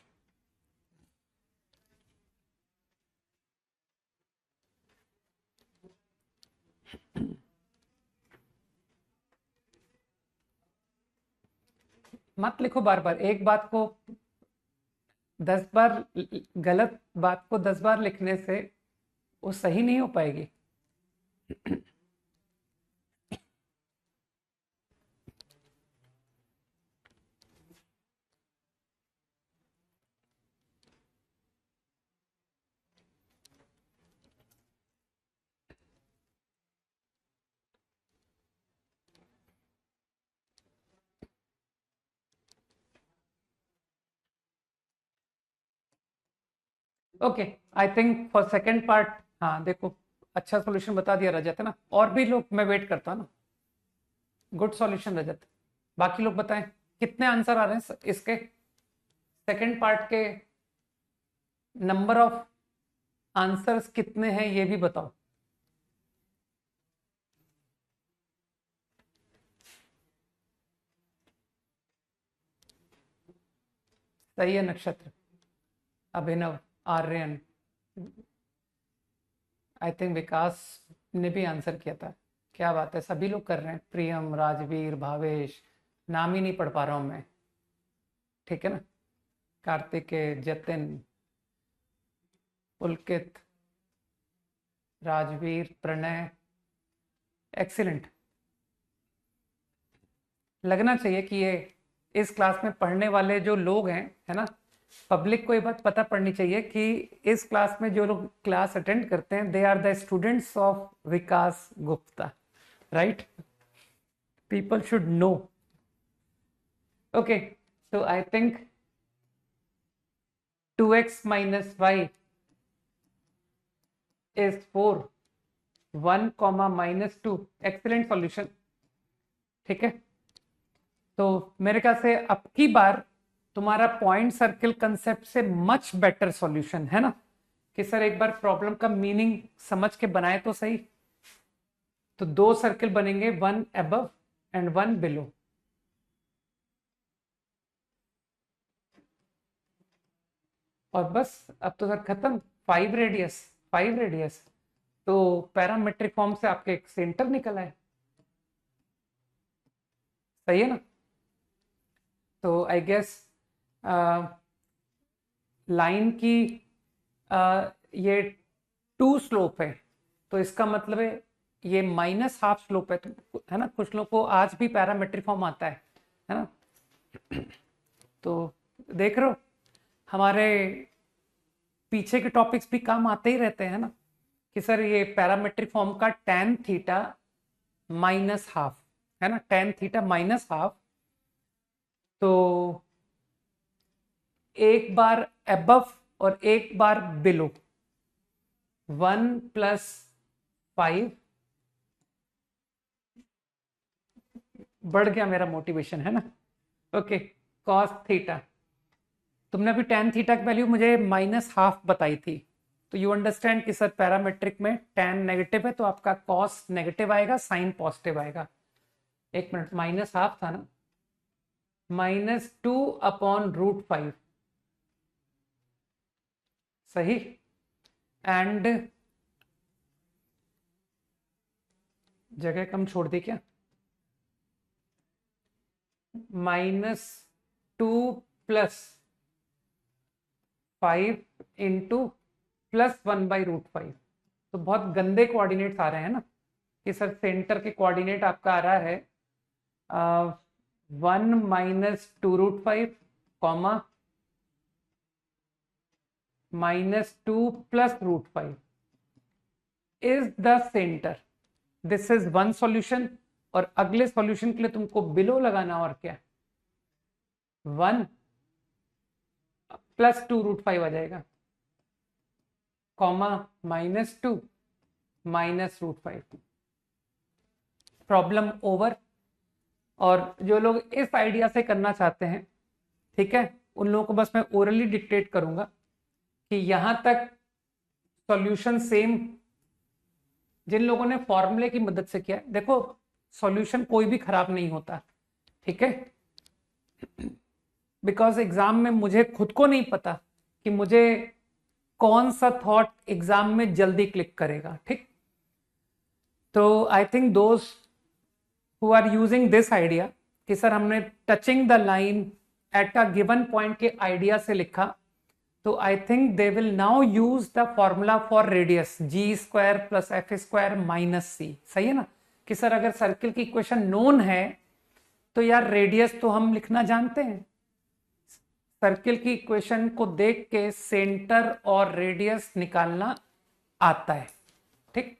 मत लिखो बार बार एक बात को 10 बार, गलत बात को 10 बार लिखने से वो सही नहीं हो पाएगी। Okay, I think for second part, हाँ देखो अच्छा सॉल्यूशन बता दिया रजत, है ना? और भी लोग, मैं वेट करता हूँ ना। गुड सॉल्यूशन रजत। बाकी लोग बताएं कितने आंसर आ रहे हैं इसके सेकेंड पार्ट के, नंबर ऑफ आंसर्स कितने हैं ये भी बताओ। सही है नक्षत्र, अभिनव, आर्यन, आई थिंक विकास ने भी आंसर किया था। क्या बात है, सभी लोग कर रहे हैं। प्रियम, राजवीर, भावेश, नाम ही नहीं पढ़ पा रहा हूं मैं, ठीक है ना? कार्तिकेय, जतिन, पुलकित, राजवीर, प्रणय, एक्सीलेंट। लगना चाहिए कि ये इस क्लास में पढ़ने वाले जो लोग हैं, है ना, पब्लिक को ये बात पता पड़नी चाहिए कि इस क्लास में जो लोग क्लास अटेंड करते हैं, they are the students of Vikas Gupta, right? People should know. Okay, so I think 2x minus y is 4, 1 comma minus 2, excellent solution, ठीक है? तो मेरे ख्याल से अब की बार तुम्हारा पॉइंट सर्किल कंसेप्ट से मच बेटर सॉल्यूशन है ना, कि सर एक बार प्रॉब्लम का मीनिंग समझ के बनाए तो सही। तो दो सर्किल बनेंगे, one above and one below. और बस अब तो सर खत्म। 5 रेडियस, 5 रेडियस, तो पैरामेट्रिक फॉर्म से आपके एक सेंटर निकल आए, सही है ना? तो आई गेस लाइन की ये 2 स्लोप है, तो इसका मतलब है ये माइनस हाफ स्लोप है, तो है ना, कुछ लोग को आज भी पैरामेट्रिक फॉर्म आता है ना? तो देख रहे हो हमारे पीछे के टॉपिक्स भी काम आते ही रहते हैं ना, कि सर ये पैरामेट्रिक फॉर्म का tan थीटा माइनस हाफ, है ना, tan थीटा माइनस हाफ। तो एक बार अबव और एक बार बिलो, 1+5, बढ़ गया मेरा मोटिवेशन, है ना? ओके, कॉस थीटा, तुमने अभी tan थीटा की वैल्यू मुझे माइनस हाफ बताई थी, तो यू अंडरस्टैंड कि सर पैरामेट्रिक में tan नेगेटिव है तो आपका कॉस नेगेटिव आएगा, साइन पॉजिटिव आएगा। एक मिनट, माइनस हाफ था ना, -2/√5, सही। एंड जगह कम छोड़ दी क्या? -2+5 इंटू +1/√5। तो बहुत गंदे कोऑर्डिनेट्स आ रहे हैं ना, कि सर सेंटर के कोऑर्डिनेट आपका आ रहा है 1 -2√5, comma -2+√5 is the centre. This is one solution, और अगले सॉल्यूशन के लिए तुमको बिलो लगाना, और क्या, 1 +2√5 आ जाएगा, कॉमा -2 -√5। Problem over. और जो लोग इस आइडिया से करना चाहते हैं, ठीक है, उन लोगों को बस मैं ओरली डिक्टेट करूंगा कि यहां तक सॉल्यूशन सेम। जिन लोगों ने फॉर्मूले की मदद से किया, देखो सॉल्यूशन कोई भी खराब नहीं होता, ठीक है? बिकॉज एग्जाम में मुझे खुद को नहीं पता कि मुझे कौन सा थॉट एग्जाम में जल्दी क्लिक करेगा, ठीक? तो I think those who are using this idea, कि सर हमने touching the line at a given point के आइडिया से लिखा, तो I think they will now use the formula for radius, g² + f² - c, सही है ना? कि सर अगर सर्किल की इक्वेशन नोन है तो यार रेडियस तो हम लिखना जानते हैं, सर्किल की इक्वेशन को देख के सेंटर और रेडियस निकालना आता है, ठीक?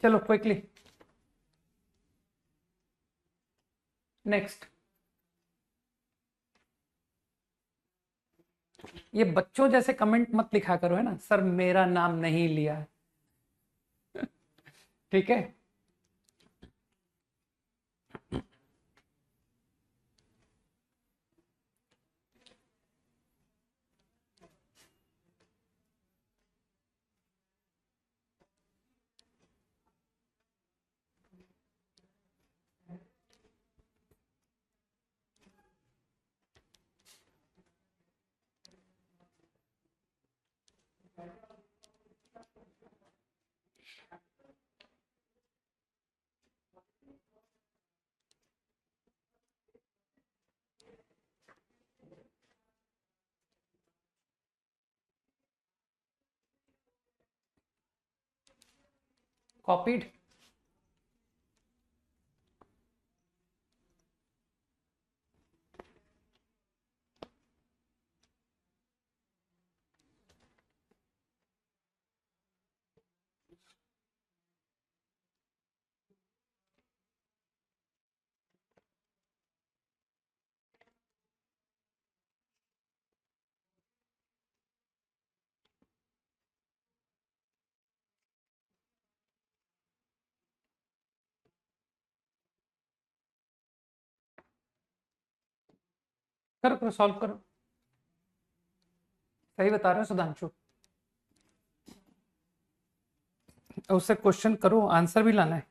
चलो क्विकली नेक्स्ट। ये बच्चों जैसे कमेंट मत लिखा करो, है ना सर मेरा नाम नहीं लिया। ठीक है। कॉपीड। करो करो, सॉल्व करो। सही बता रहे हो सुधांशु। उससे क्वेश्चन करो, आंसर भी लाना है।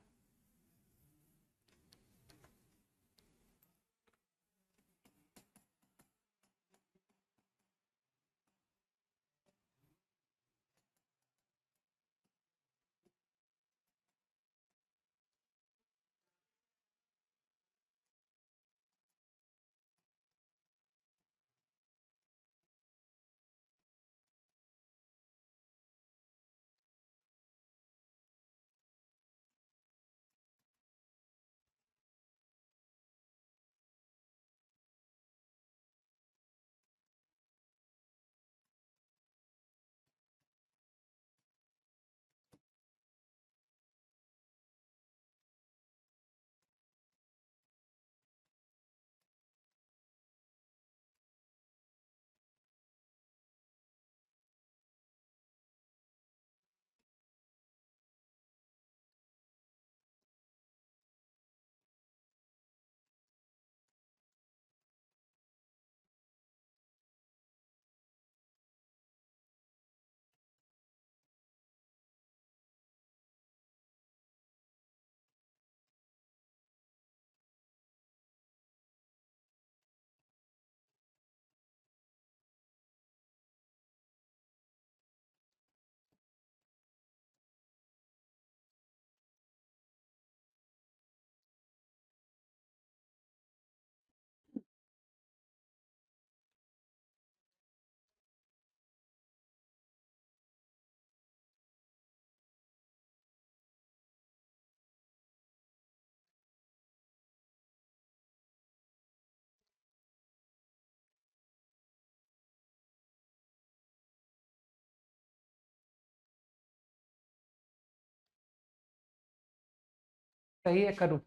सही है, करूँ।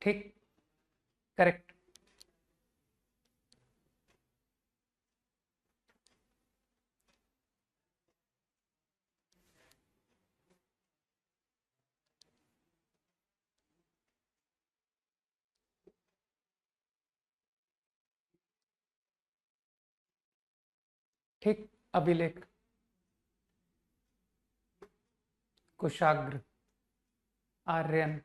ठीक। करेक्ट। ठीक। Abhilekh. Kushagra. Aryan.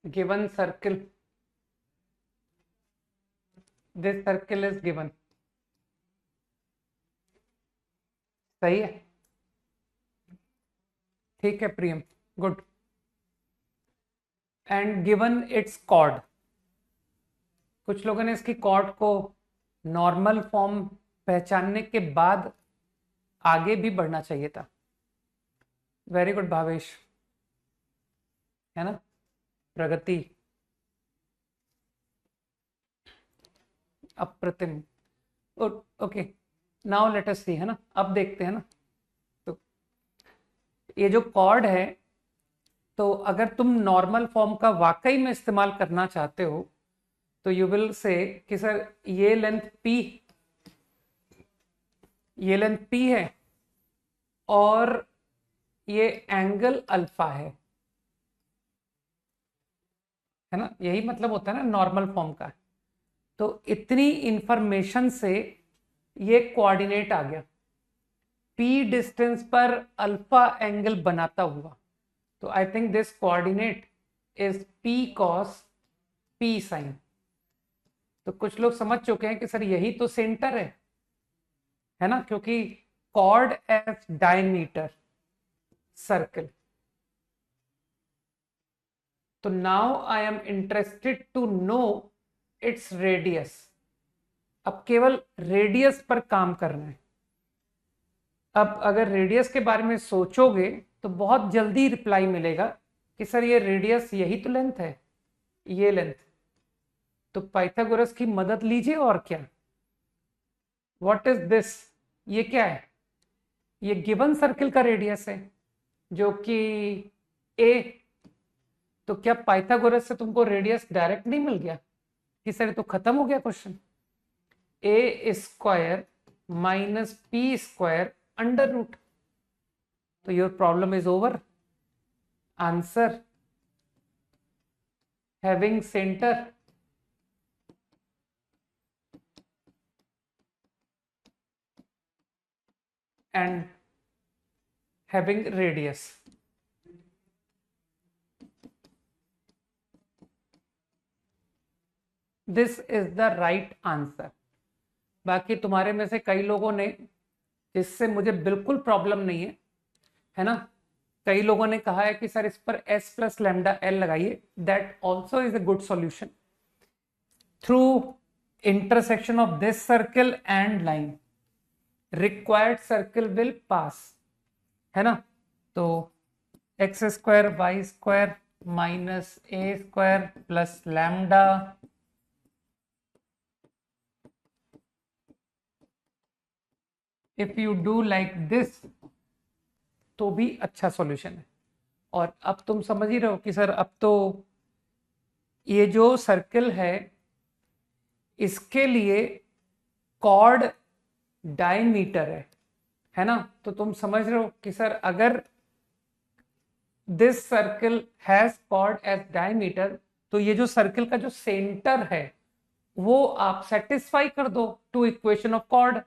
Given circle. This circle is given. सही है। ठीक है Priyam. Good. And given its chord. कुछ लोगों ने इसकी कॉर्ड को नॉर्मल फॉर्म पहचानने के बाद आगे भी बढ़ना चाहिए था। वेरी गुड भावेश, है ना, प्रगति, अप्रतिम। ओके, नाउ लेट अस सी, है ना, अब देखते हैं ना। तो ये जो कॉर्ड है, तो अगर तुम नॉर्मल फॉर्म का वाकई में इस्तेमाल करना चाहते हो तो यू विल से कि सर ये लेंथ p, ये लेंथ p है और ये एंगल अल्फा है ना, यही मतलब होता है ना नॉर्मल फॉर्म का। तो इतनी इंफॉर्मेशन से ये कोऑर्डिनेट आ गया, p डिस्टेंस पर अल्फा एंगल बनाता हुआ। तो I think this coordinate is p cos p sin। तो कुछ लोग समझ चुके हैं कि सर यही तो सेंटर है ना, क्योंकि कॉर्ड एज डायमीटर सर्कल। तो now I am interested to know its radius. अब केवल रेडियस पर काम करना है। अब अगर रेडियस के बारे में सोचोगे तो बहुत जल्दी रिप्लाई मिलेगा कि सर ये रेडियस यही तो लेंथ है, ये लेंथ। तो पाइथागोरस की मदद लीजिए, और क्या। व्हाट इज दिस, ये क्या है, ये गिवन सर्किल का रेडियस है जो कि a। तो क्या पाइथागोरस से तुमको रेडियस डायरेक्ट नहीं मिल गया कि सर तो खत्म हो गया question. a square minus p square under root. तो your problem is over. Answer having centre and having radius. This is the right answer. बाकी तुम्हारे में से कई लोगों ने, जिससे मुझे बिल्कुल प्रॉब्लम नहीं है ना, कई लोगों ने कहा है कि सर इस पर s प्लस लैम्डा एल लगाइए। That also is a good solution. Through intersection of this circle and line required circle will pass, है ना। तो x square y square minus a square plus lambda if you do like this तो भी अच्छा solution है। और अब तुम समझ ही रहे हो कि सर अब तो ये जो सर्कल है इसके लिए कॉर्ड डायमीटर है ना। तो तुम समझ रहे हो कि सर अगर this circle has chord as diameter तो ये जो सर्कल का जो सेंटर है वो आप सेटिस्फाई कर दो टू इक्वेशन ऑफ कॉर्ड।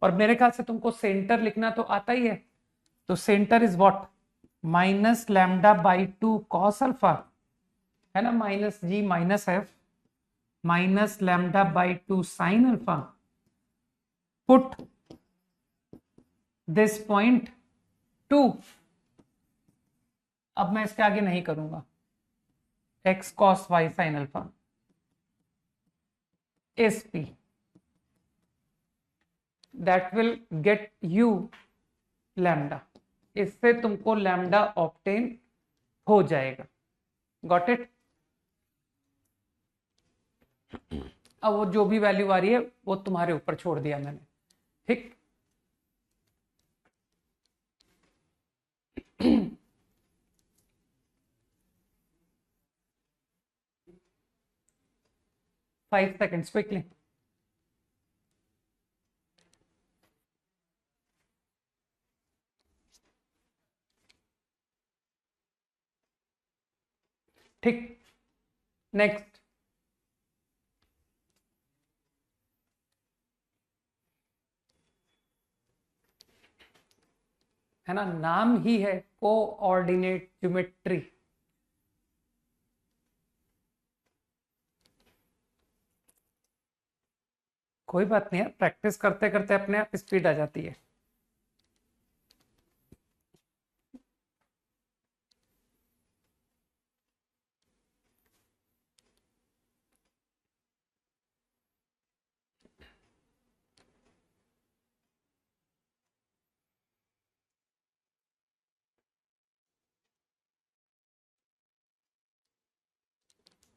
और मेरे ख्याल से तुमको सेंटर लिखना तो आता ही है। तो centre is what, minus lambda by two cos alpha, है ना, minus g minus f minus lambda by two sine alpha. Put this point to, अब मैं इसके आगे नहीं करूंगा, x cos y sine alpha is p. That will get you lambda. इससे तुमको लैम्डा ऑब्टेन हो जाएगा। Got it. अब वो जो भी वैल्यू आ रही है वो तुम्हारे ऊपर छोड़ दिया मैंने, ठीक। Five seconds quickly. ठीक, नेक्स्ट। है ना, नाम ही है कोऑर्डिनेट ज्योमेट्री। कोई बात नहीं है, प्रैक्टिस करते करते अपने आप स्पीड आ जाती है।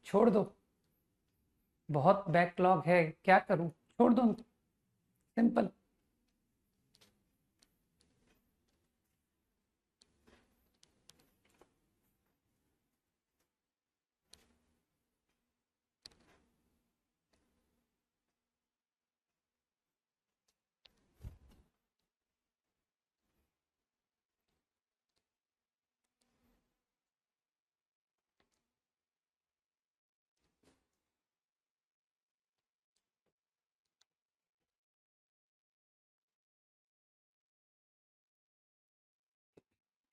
छोड़ दो, बहुत बैकलॉग है, क्या करूं, छोड़ दो, सिंपल।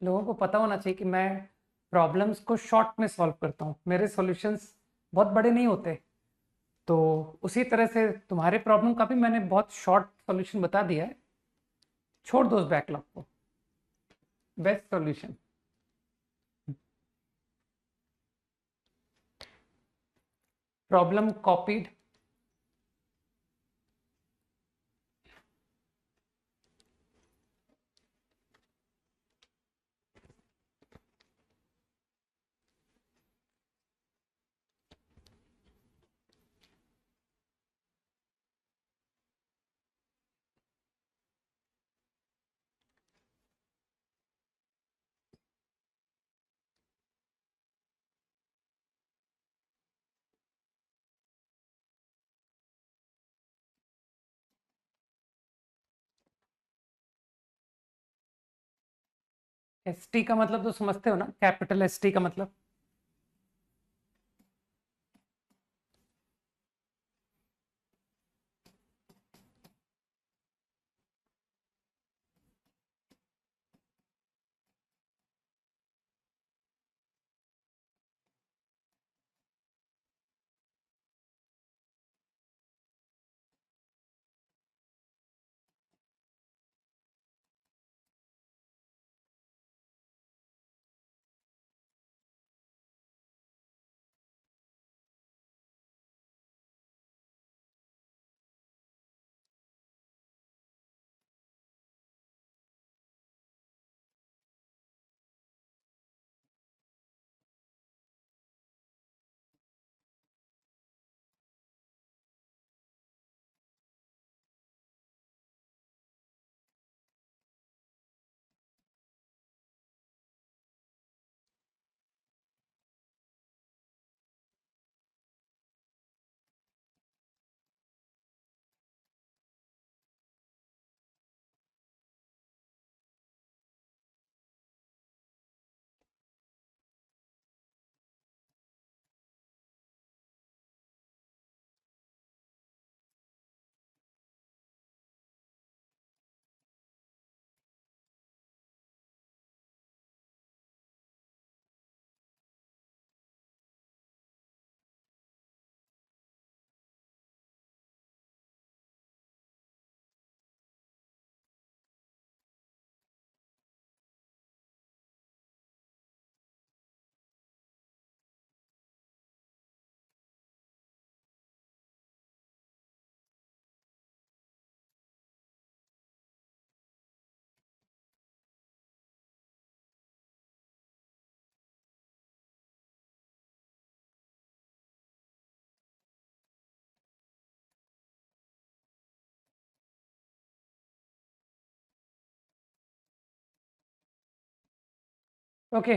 लोगों को पता होना चाहिए कि मैं प्रॉब्लम्स को शॉर्ट में सॉल्व करता हूँ, मेरे सॉल्यूशंस बहुत बड़े नहीं होते। तो उसी तरह से तुम्हारे प्रॉब्लम का भी मैंने बहुत शॉर्ट सॉल्यूशन बता दिया है। छोड़ दो उस बैकलॉग को, best solution. Problem copied, S T का मतलब तो समझते हो ना, कैपिटल एस टी का मतलब। ओके,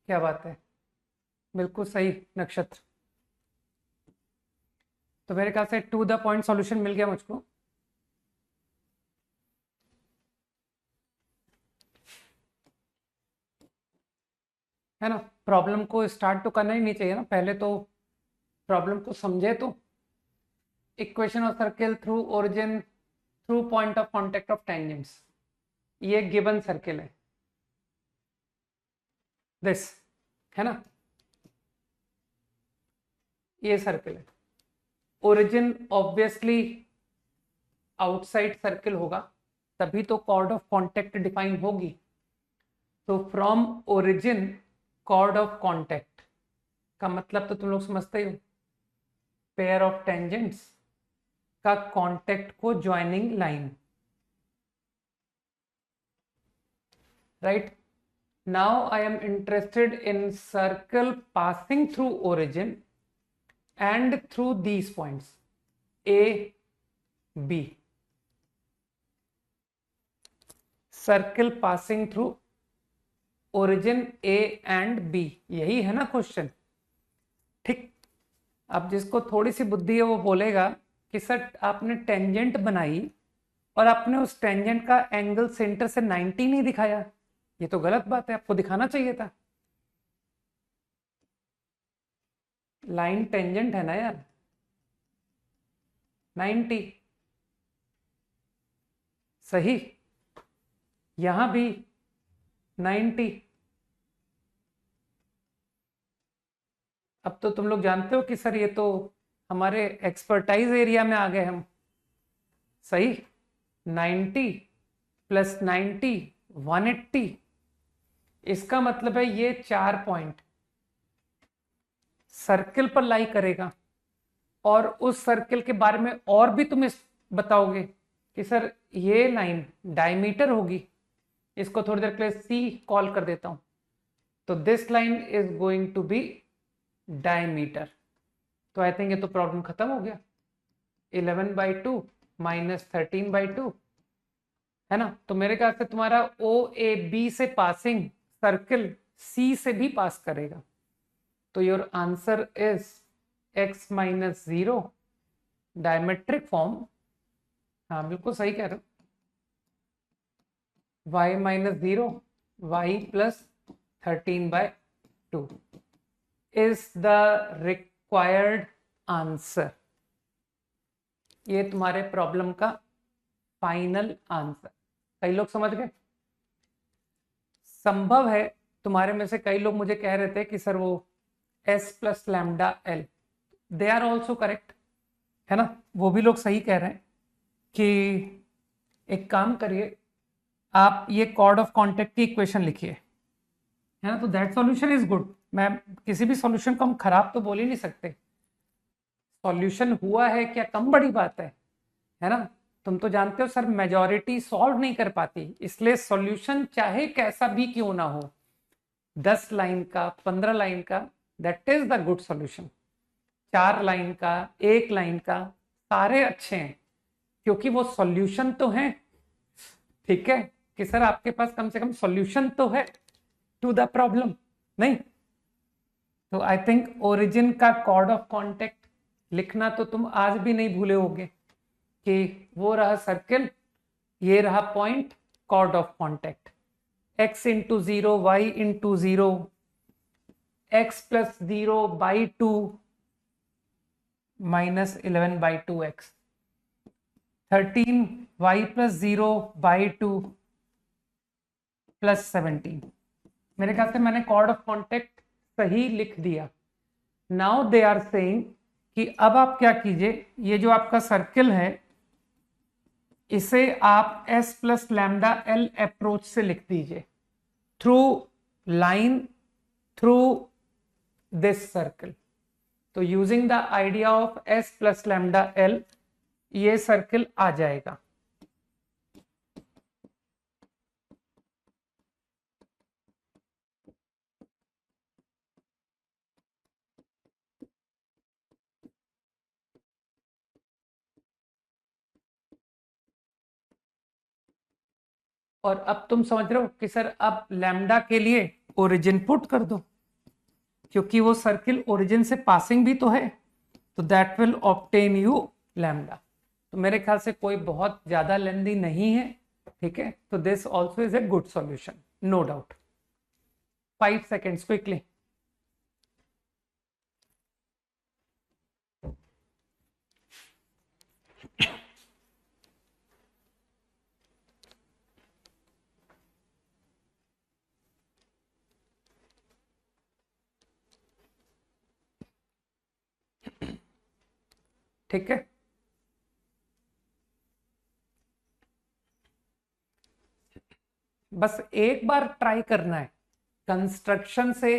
क्या बात है, बिल्कुल सही नक्षत्र। तो मेरे ख्याल से टू द पॉइंट सॉल्यूशन मिल गया मुझको। है ना, प्रॉब्लम को स्टार्ट तो करना ही नहीं चाहिए ना, पहले तो प्रॉब्लम को समझे तो। Equation of circle through origin through point of contact of tangents, ये गिवन सर्किल है दिस, है ना, ये सर्किल है। ओरिजिन ऑब्वियसली आउटसाइड सर्किल होगा, तभी तो कॉर्ड ऑफ कांटेक्ट डिफाइन होगी। तो from origin chord of contact का मतलब तो तुम लोग समझते ही हो, पेयर ऑफ टेंजेंट्स का कांटेक्ट को joining line, right. Now I am interested in circle passing through origin and through these points A, B. Circle passing through origin A and B, यही है ना क्वेश्चन। ठीक, अब जिसको थोड़ी सी बुद्धि है वो बोलेगा कि सर आपने टेंजेंट बनाई और आपने उस टेंजेंट का एंगल सेंटर से 90 नहीं दिखाया, ये तो गलत बात है, आपको दिखाना चाहिए था। लाइन टेंजेंट है ना यार, 90 सही, यहां भी 90। अब तो तुम लोग जानते हो कि सर ये तो हमारे एक्सपर्टाइज एरिया में आ गए हम। सही, 90 प्लस 90 180। इसका मतलब है ये 4 पॉइंट सर्किल पर लाई करेगा और उस सर्किल के बारे में और भी तुम इस बताओगे कि सर ये लाइन डायमीटर होगी। इसको थोड़ी देर के लिए सी कॉल कर देता हूं, तो this line is going to be diameter. तो आई थिंक ये तो प्रॉब्लम खत्म हो गया। 11/2 माइनस 13/2 है ना। तो मेरे ख्याल से तुम्हारा ओ ए बी से पासिंग सर्किल सी से भी पास करेगा। तो your answer is x minus 0 diametric form. हाँ बिल्कुल सही कह रहे हो। y minus 0 y plus 13/2 is the required answer. ये तुम्हारे प्रॉब्लम का फाइनल आंसर। कई लोग समझ गए। संभव है तुम्हारे में से कई लोग मुझे कह रहे थे कि सर वो s plus lambda L, they are also correct, है ना, वो भी लोग सही कह रहे हैं कि एक काम करिए, आप ये कॉर्ड ऑफ कॉन्टेक्ट की इक्वेशन लिखिए, है ना। तो दैट सॉल्यूशन इज गुड। मैं किसी भी सॉल्यूशन को हम खराब तो बोल ही नहीं सकते। सॉल्यूशन हुआ है क्या कम बड़ी बात है ना। तुम तो जानते हो सर मेजॉरिटी सॉल्व नहीं कर पाती, इसलिए सॉल्यूशन चाहे कैसा भी क्यों ना हो, 10 लाइन का 15 लाइन का, that is the good solution. 4 line का 1 लाइन का सारे अच्छे हैं, क्योंकि वो सॉल्यूशन तो है। ठीक है कि सर आपके पास कम से कम सॉल्यूशन तो है टू द प्रॉब्लम, नहीं। तो आई थिंक ओरिजिन का कॉर्ड ऑफ कॉन्टेक्ट लिखना तो तुम आज भी नहीं भूले होगे कि वो रहा सर्किल, ये रहा point, chord of contact x into 0 y into 0 x plus 0/2 minus 11/2x 13 y plus 0/2 plus 17। मेरे ख्याल से मैंने कॉर्ड ऑफ कॉन्टेक्ट सही लिख दिया। नाउ दे आर सेइंग कि अब आप क्या कीजिए, ये जो आपका सर्किल है इसे आप s plus lambda L approach से लिख दीजिए, through line through this circle. तो using the idea of s plus lambda L ये सर्किल आ जाएगा। और अब तुम समझ रहे हो कि सर अब लैम्डा के लिए ओरिजिन पुट कर दो, क्योंकि वो सर्किल ओरिजिन से पासिंग भी तो है, तो that will obtain you lambda. तो मेरे ख्याल से कोई बहुत ज्यादा लेंदी नहीं है। ठीक है, तो this also is a good solution, no doubt. 5 seconds quickly. ठीक है, बस एक बार ट्राई करना है, कंस्ट्रक्शन से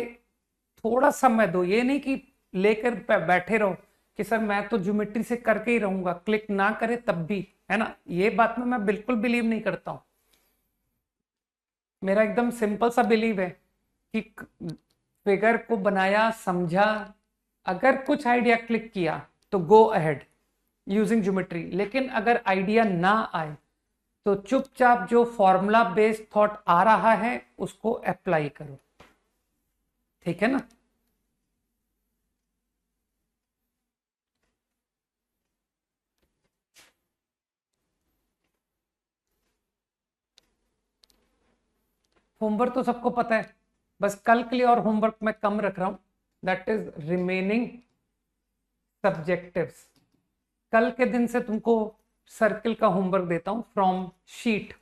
थोड़ा समय दो। ये नहीं कि लेकर बैठे रहो कि सर मैं तो ज्योमेट्री से करके ही रहूंगा, क्लिक ना करे तब भी, है ना। ये बात में मैं बिल्कुल बिलीव नहीं करता हूं। मेरा एकदम सिंपल सा बिलीव है कि फिगर को बनाया, समझा, अगर कुछ आइडिया क्लिक किया तो गो अहेड यूजिंग ज्योमेट्री, लेकिन अगर आइडिया ना आए तो चुपचाप जो फॉर्मूला बेस्ड थॉट आ रहा है उसको अप्लाई करो, ठीक है ना। होमवर्क तो सबको पता है, बस कल के लिए और होमवर्क मैं कम रख रहा हूं, दैट इज रिमेनिंग सब्जेक्टिव्स। कल के दिन से तुमको सर्किल का होमवर्क देता हूं फ्रॉम शीट।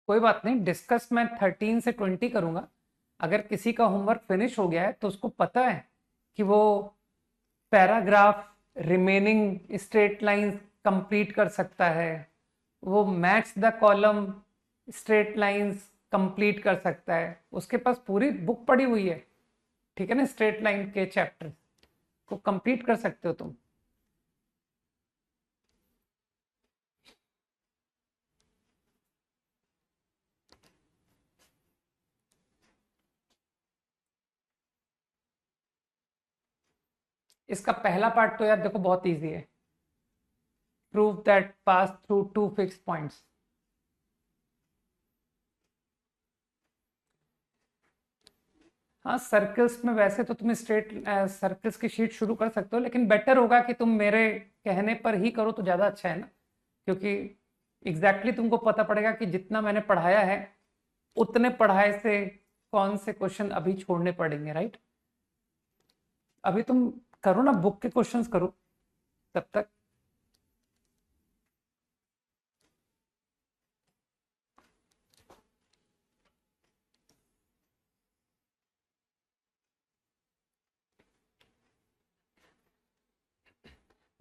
कोई बात नहीं, डिस्कस मैं 13 से 20 करूंगा। अगर किसी का होमवर्क फिनिश हो गया है तो उसको पता है कि वो paragraph, remaining straight lines complete कर सकता है, वो match the column straight lines complete कर सकता है, उसके पास पूरी बुक पड़ी हुई है, ठीक है ना। स्ट्रेट लाइन के चैप्टर को कंप्लीट कर सकते हो तुम। इसका पहला पार्ट तो यार देखो बहुत इजी है, prove that pass through two fixed points. हाँ, सर्कल्स में वैसे तो तुम स्ट्रेट सर्कल्स की शीट शुरू कर सकते हो, लेकिन बेटर होगा कि तुम मेरे कहने पर ही करो तो ज़्यादा अच्छा है ना, क्योंकि एग्जैक्टली तुमको पता पड़ेगा कि जितना मैंने पढ़ाया है उतने पढ़ाए से कौन से क्वेश्चन अभी छोड़ने पड़ेंगे, राइट। अभी तुम करो ना, बुक के क्वेश्चंस करो तब तक।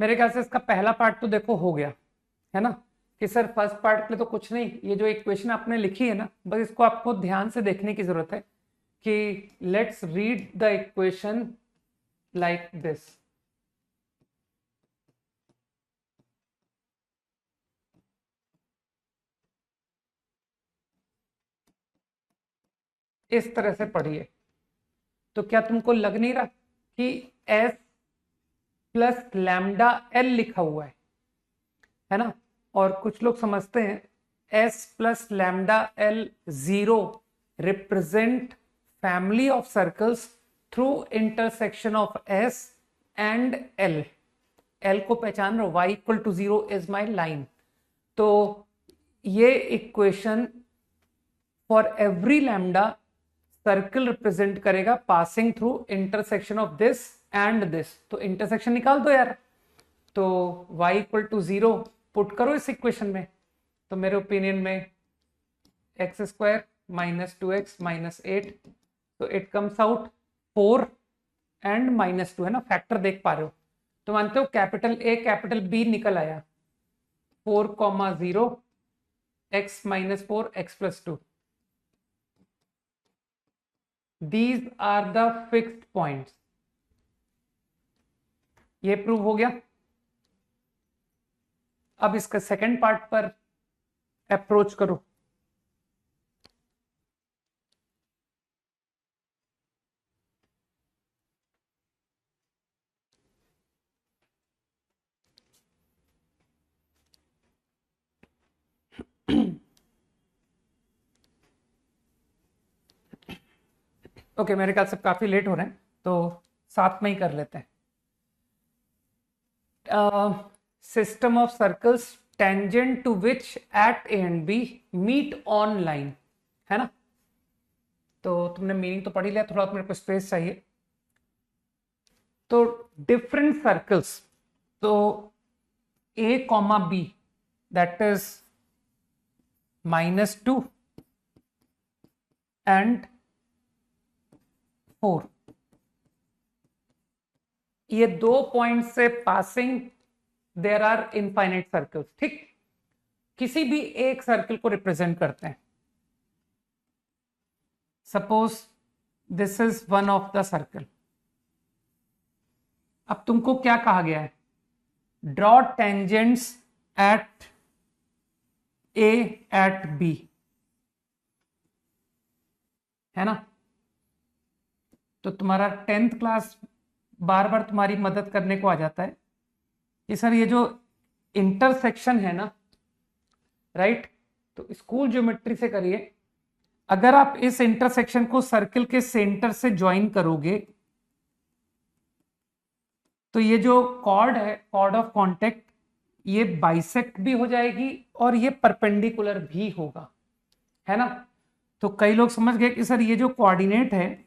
मेरे ख्याल से इसका पहला पार्ट तो देखो हो गया है ना, कि सर फर्स्ट पार्ट के लिए तो कुछ नहीं, ये जो इक्वेशन आपने लिखी है ना, बस इसको आपको ध्यान से देखने की जरूरत है कि let's read the equation like this. इस तरह से पढ़िए, तो क्या तुमको लग नहीं रहा कि एस प्लस लैम्डा एल लिखा हुआ है ना। और कुछ लोग समझते हैं S plus lambda L zero represent family of circles through intersection of S and L. L को पहचान रहे हो, y equal to zero is my line. तो ये equation for every lambda circle represent करेगा passing through intersection of this and this. तो intersection निकाल दो यार, तो y equal to zero put करो इस इक्वेशन में, तो मेरे ओपिनियन में x square minus to x minus eight, तो it comes out 4 and minus two, है ना, फैक्टर देख पा रहे हो। तो मानते हो कैपिटल ए कैपिटल बी निकल आया, 4,0 x minus 4 x plus 2। These are the fixed points. ये प्रूव हो गया। अब इसका सेकंड पार्ट पर अप्रोच करो। ओके, मेरे ख्याल से काफी लेट हो रहे हैं, तो साथ में ही कर लेते हैं। System of circles tangent to which at A and B meet on line, है ना। तो तुमने मीनिंग तो पढ़ ही लिया, थोड़ा मेरे को स्पेस चाहिए। तो डिफरेंट सर्कल्स, तो A comma B that is -2 and 4, ये दो पॉइंट से passing there are infinite circles, ठीक, किसी भी एक सर्कल को रिप्रेजेंट करते हैं। Suppose this is one of the circle. अब तुमको क्या कहा गया है, draw tangents at A at B, है ना। तो तुम्हारा 10th क्लास बार बार तुम्हारी मदद करने को आ जाता है कि सर ये जो इंटरसेक्शन है ना, राइट, तो स्कूल ज्योमेट्री से करिए, अगर आप इस इंटरसेक्शन को सर्कल के सेंटर से ज्वाइन करोगे तो ये जो कॉर्ड है, कॉर्ड ऑफ कांटेक्ट, ये बाइसेक्ट भी हो जाएगी और ये परपेंडिकुलर भी होगा, है ना। तो कई लोग समझ गए कि सर ये जो कोऑर्डिनेट है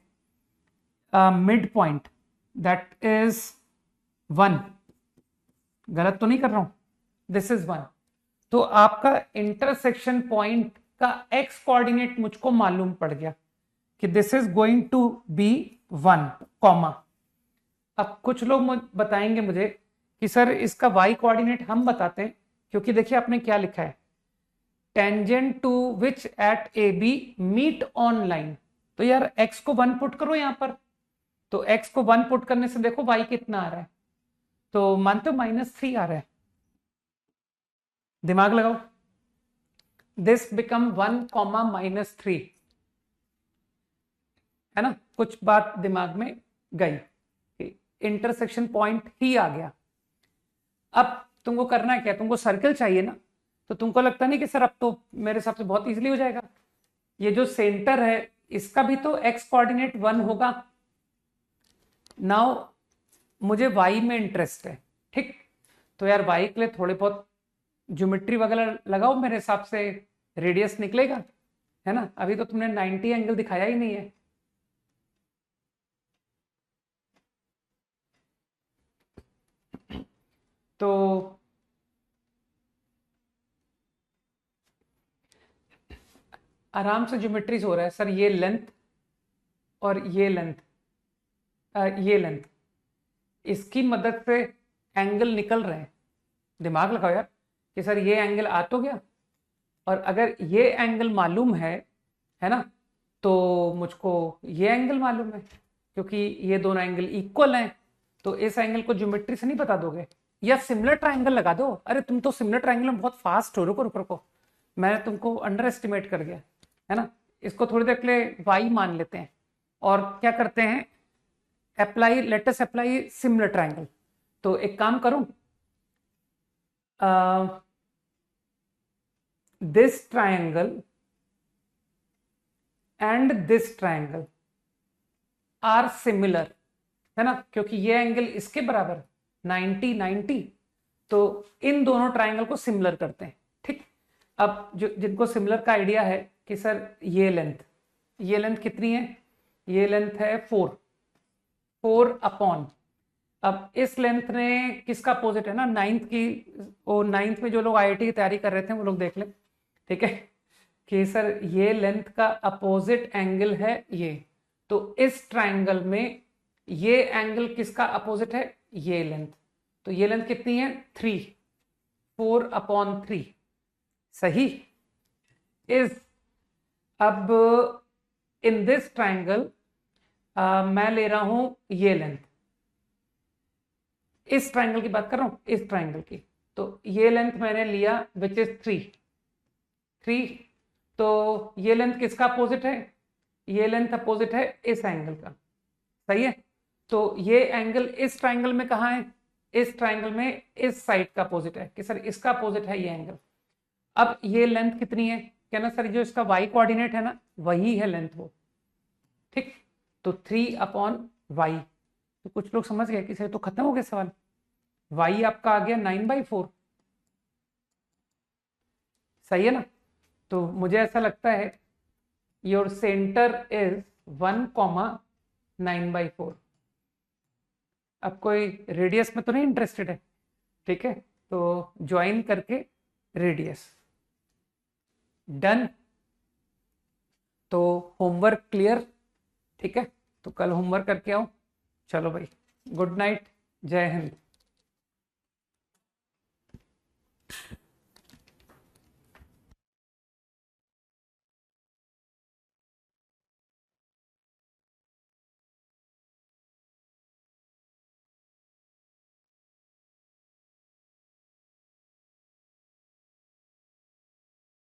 मिड पॉइंट दैट इज 1, गलत तो नहीं कर रहा हूं, दिस इज 1, तो आपका इंटरसेक्शन पॉइंट का एक्स कोऑर्डिनेट मुझको मालूम पड़ गया कि this is going to be 1, comma. अब कुछ लोग बताएंगे मुझे कि सर इसका y कोऑर्डिनेट हम बताते हैं, क्योंकि देखिए आपने क्या लिखा है, tangent to which at A B meet on line, तो यार x को 1 पुट करो यहां पर, तो x को 1 पुट करने से देखो y कितना आ रहा है, तो मानते हो -3 आ रहा है, दिमाग लगाओ, दिस बिकम 1, -3, है ना, कुछ बात दिमाग में गई, इंटरसेक्शन पॉइंट ही आ गया। अब तुमको करना क्या, तुमको सर्कल चाहिए ना, तो तुमको लगता नहीं कि सर अब तो मेरे हिसाब से बहुत इजीली हो जाएगा, ये जो सेंटर है इसका भी तो एक्स कोऑर्डिनेट 1 होगा। नाउ मुझे वाई में इंटरेस्ट है, ठीक, तो यार वाई के लिए थोड़े बहुत ज्योमेट्री वगैरह लगाओ, मेरे हिसाब से रेडियस निकलेगा, है ना। अभी तो तुमने 90 एंगल दिखाया ही नहीं है, तो आराम से ज्योमेट्रीज हो रहा है सर, ये लेंथ और ये लेंथ, ये लेंथ, इसकी मदद से एंगल निकल रहे हैं, दिमाग लगाओ यार कि सर ये एंगल आ तो गया, और अगर ये एंगल मालूम है ना, तो मुझको ये एंगल मालूम है, क्योंकि ये दोनों एंगल इक्वल हैं, तो इस एंगल को ज्योमेट्री से नहीं बता दोगे, या सिमिलर ट्रायंगल लगा दो। अरे तुम तो सिमिलर ट्रायंगल में बहुत फास्ट हो, रुको रुको रुको, मैंने तुमको अंडर एस्टिमेट कर गया, है ना। इसको थोड़ी देर के लिए वाई मान लेते हैं और क्या करते हैं, apply, let us apply similar triangle. तो एक काम करूं, this triangle and this triangle are similar, है ना, क्योंकि ये एंगल इसके बराबर 90 90, तो इन दोनों ट्रायंगल को सिमिलर करते हैं, ठीक। अब जो जिनको सिमिलर का आइडिया है कि सर ये लेंथ कितनी है, ये लेंथ है 4 अपॉन, अब इस लेंथ ने किसका अपोजिट है ना, 9th की, वो 9th में जो लोग आईआईटी की तैयारी कर रहे थे वो लोग देख लें, ठीक है, कि सर ये लेंथ का अपोजिट एंगल है ये, तो इस ट्रायंगल में ये एंगल किसका अपोजिट है, ये लेंथ, तो ये लेंथ कितनी है 3, 4/3, सही। इज अब इन दिस ट्रायंगल मैं ले रहा हूं ये लेंथ, इस ट्रायंगल की बात कर रहा हूं, इस ट्रायंगल की, तो ये लेंथ मैंने लिया विच इज 3, तो ये लेंथ किसका अपोजिट है, ये लेंथ अपोजिट है इस एंगल का, सही है। तो ये एंगल इस ट्रायंगल में कहाँ है, इस ट्रायंगल में इस साइड का अपोजिट है, कि सर इसका अपोजिट है ये एंगल। अब ये लेंथ कितनी है, कहना सर जो इसका y कोऑर्डिनेट है ना वही है लेंथ वो, ठीक, तो 3/y, तो कुछ लोग समझ गए कि सर तो खत्म हो गया सवाल, y आपका आ गया 9/4, सही है ना। तो मुझे ऐसा लगता है योर सेंटर इज 1,9/4। अब कोई रेडियस में तो नहीं इंटरेस्टेड है, ठीक है, तो ज्वाइन करके रेडियस डन, तो होमवर्क क्लियर, ठीक है, तो कल होमवर्क करके आओ, चलो भाई, गुड नाइट, जय हिंद।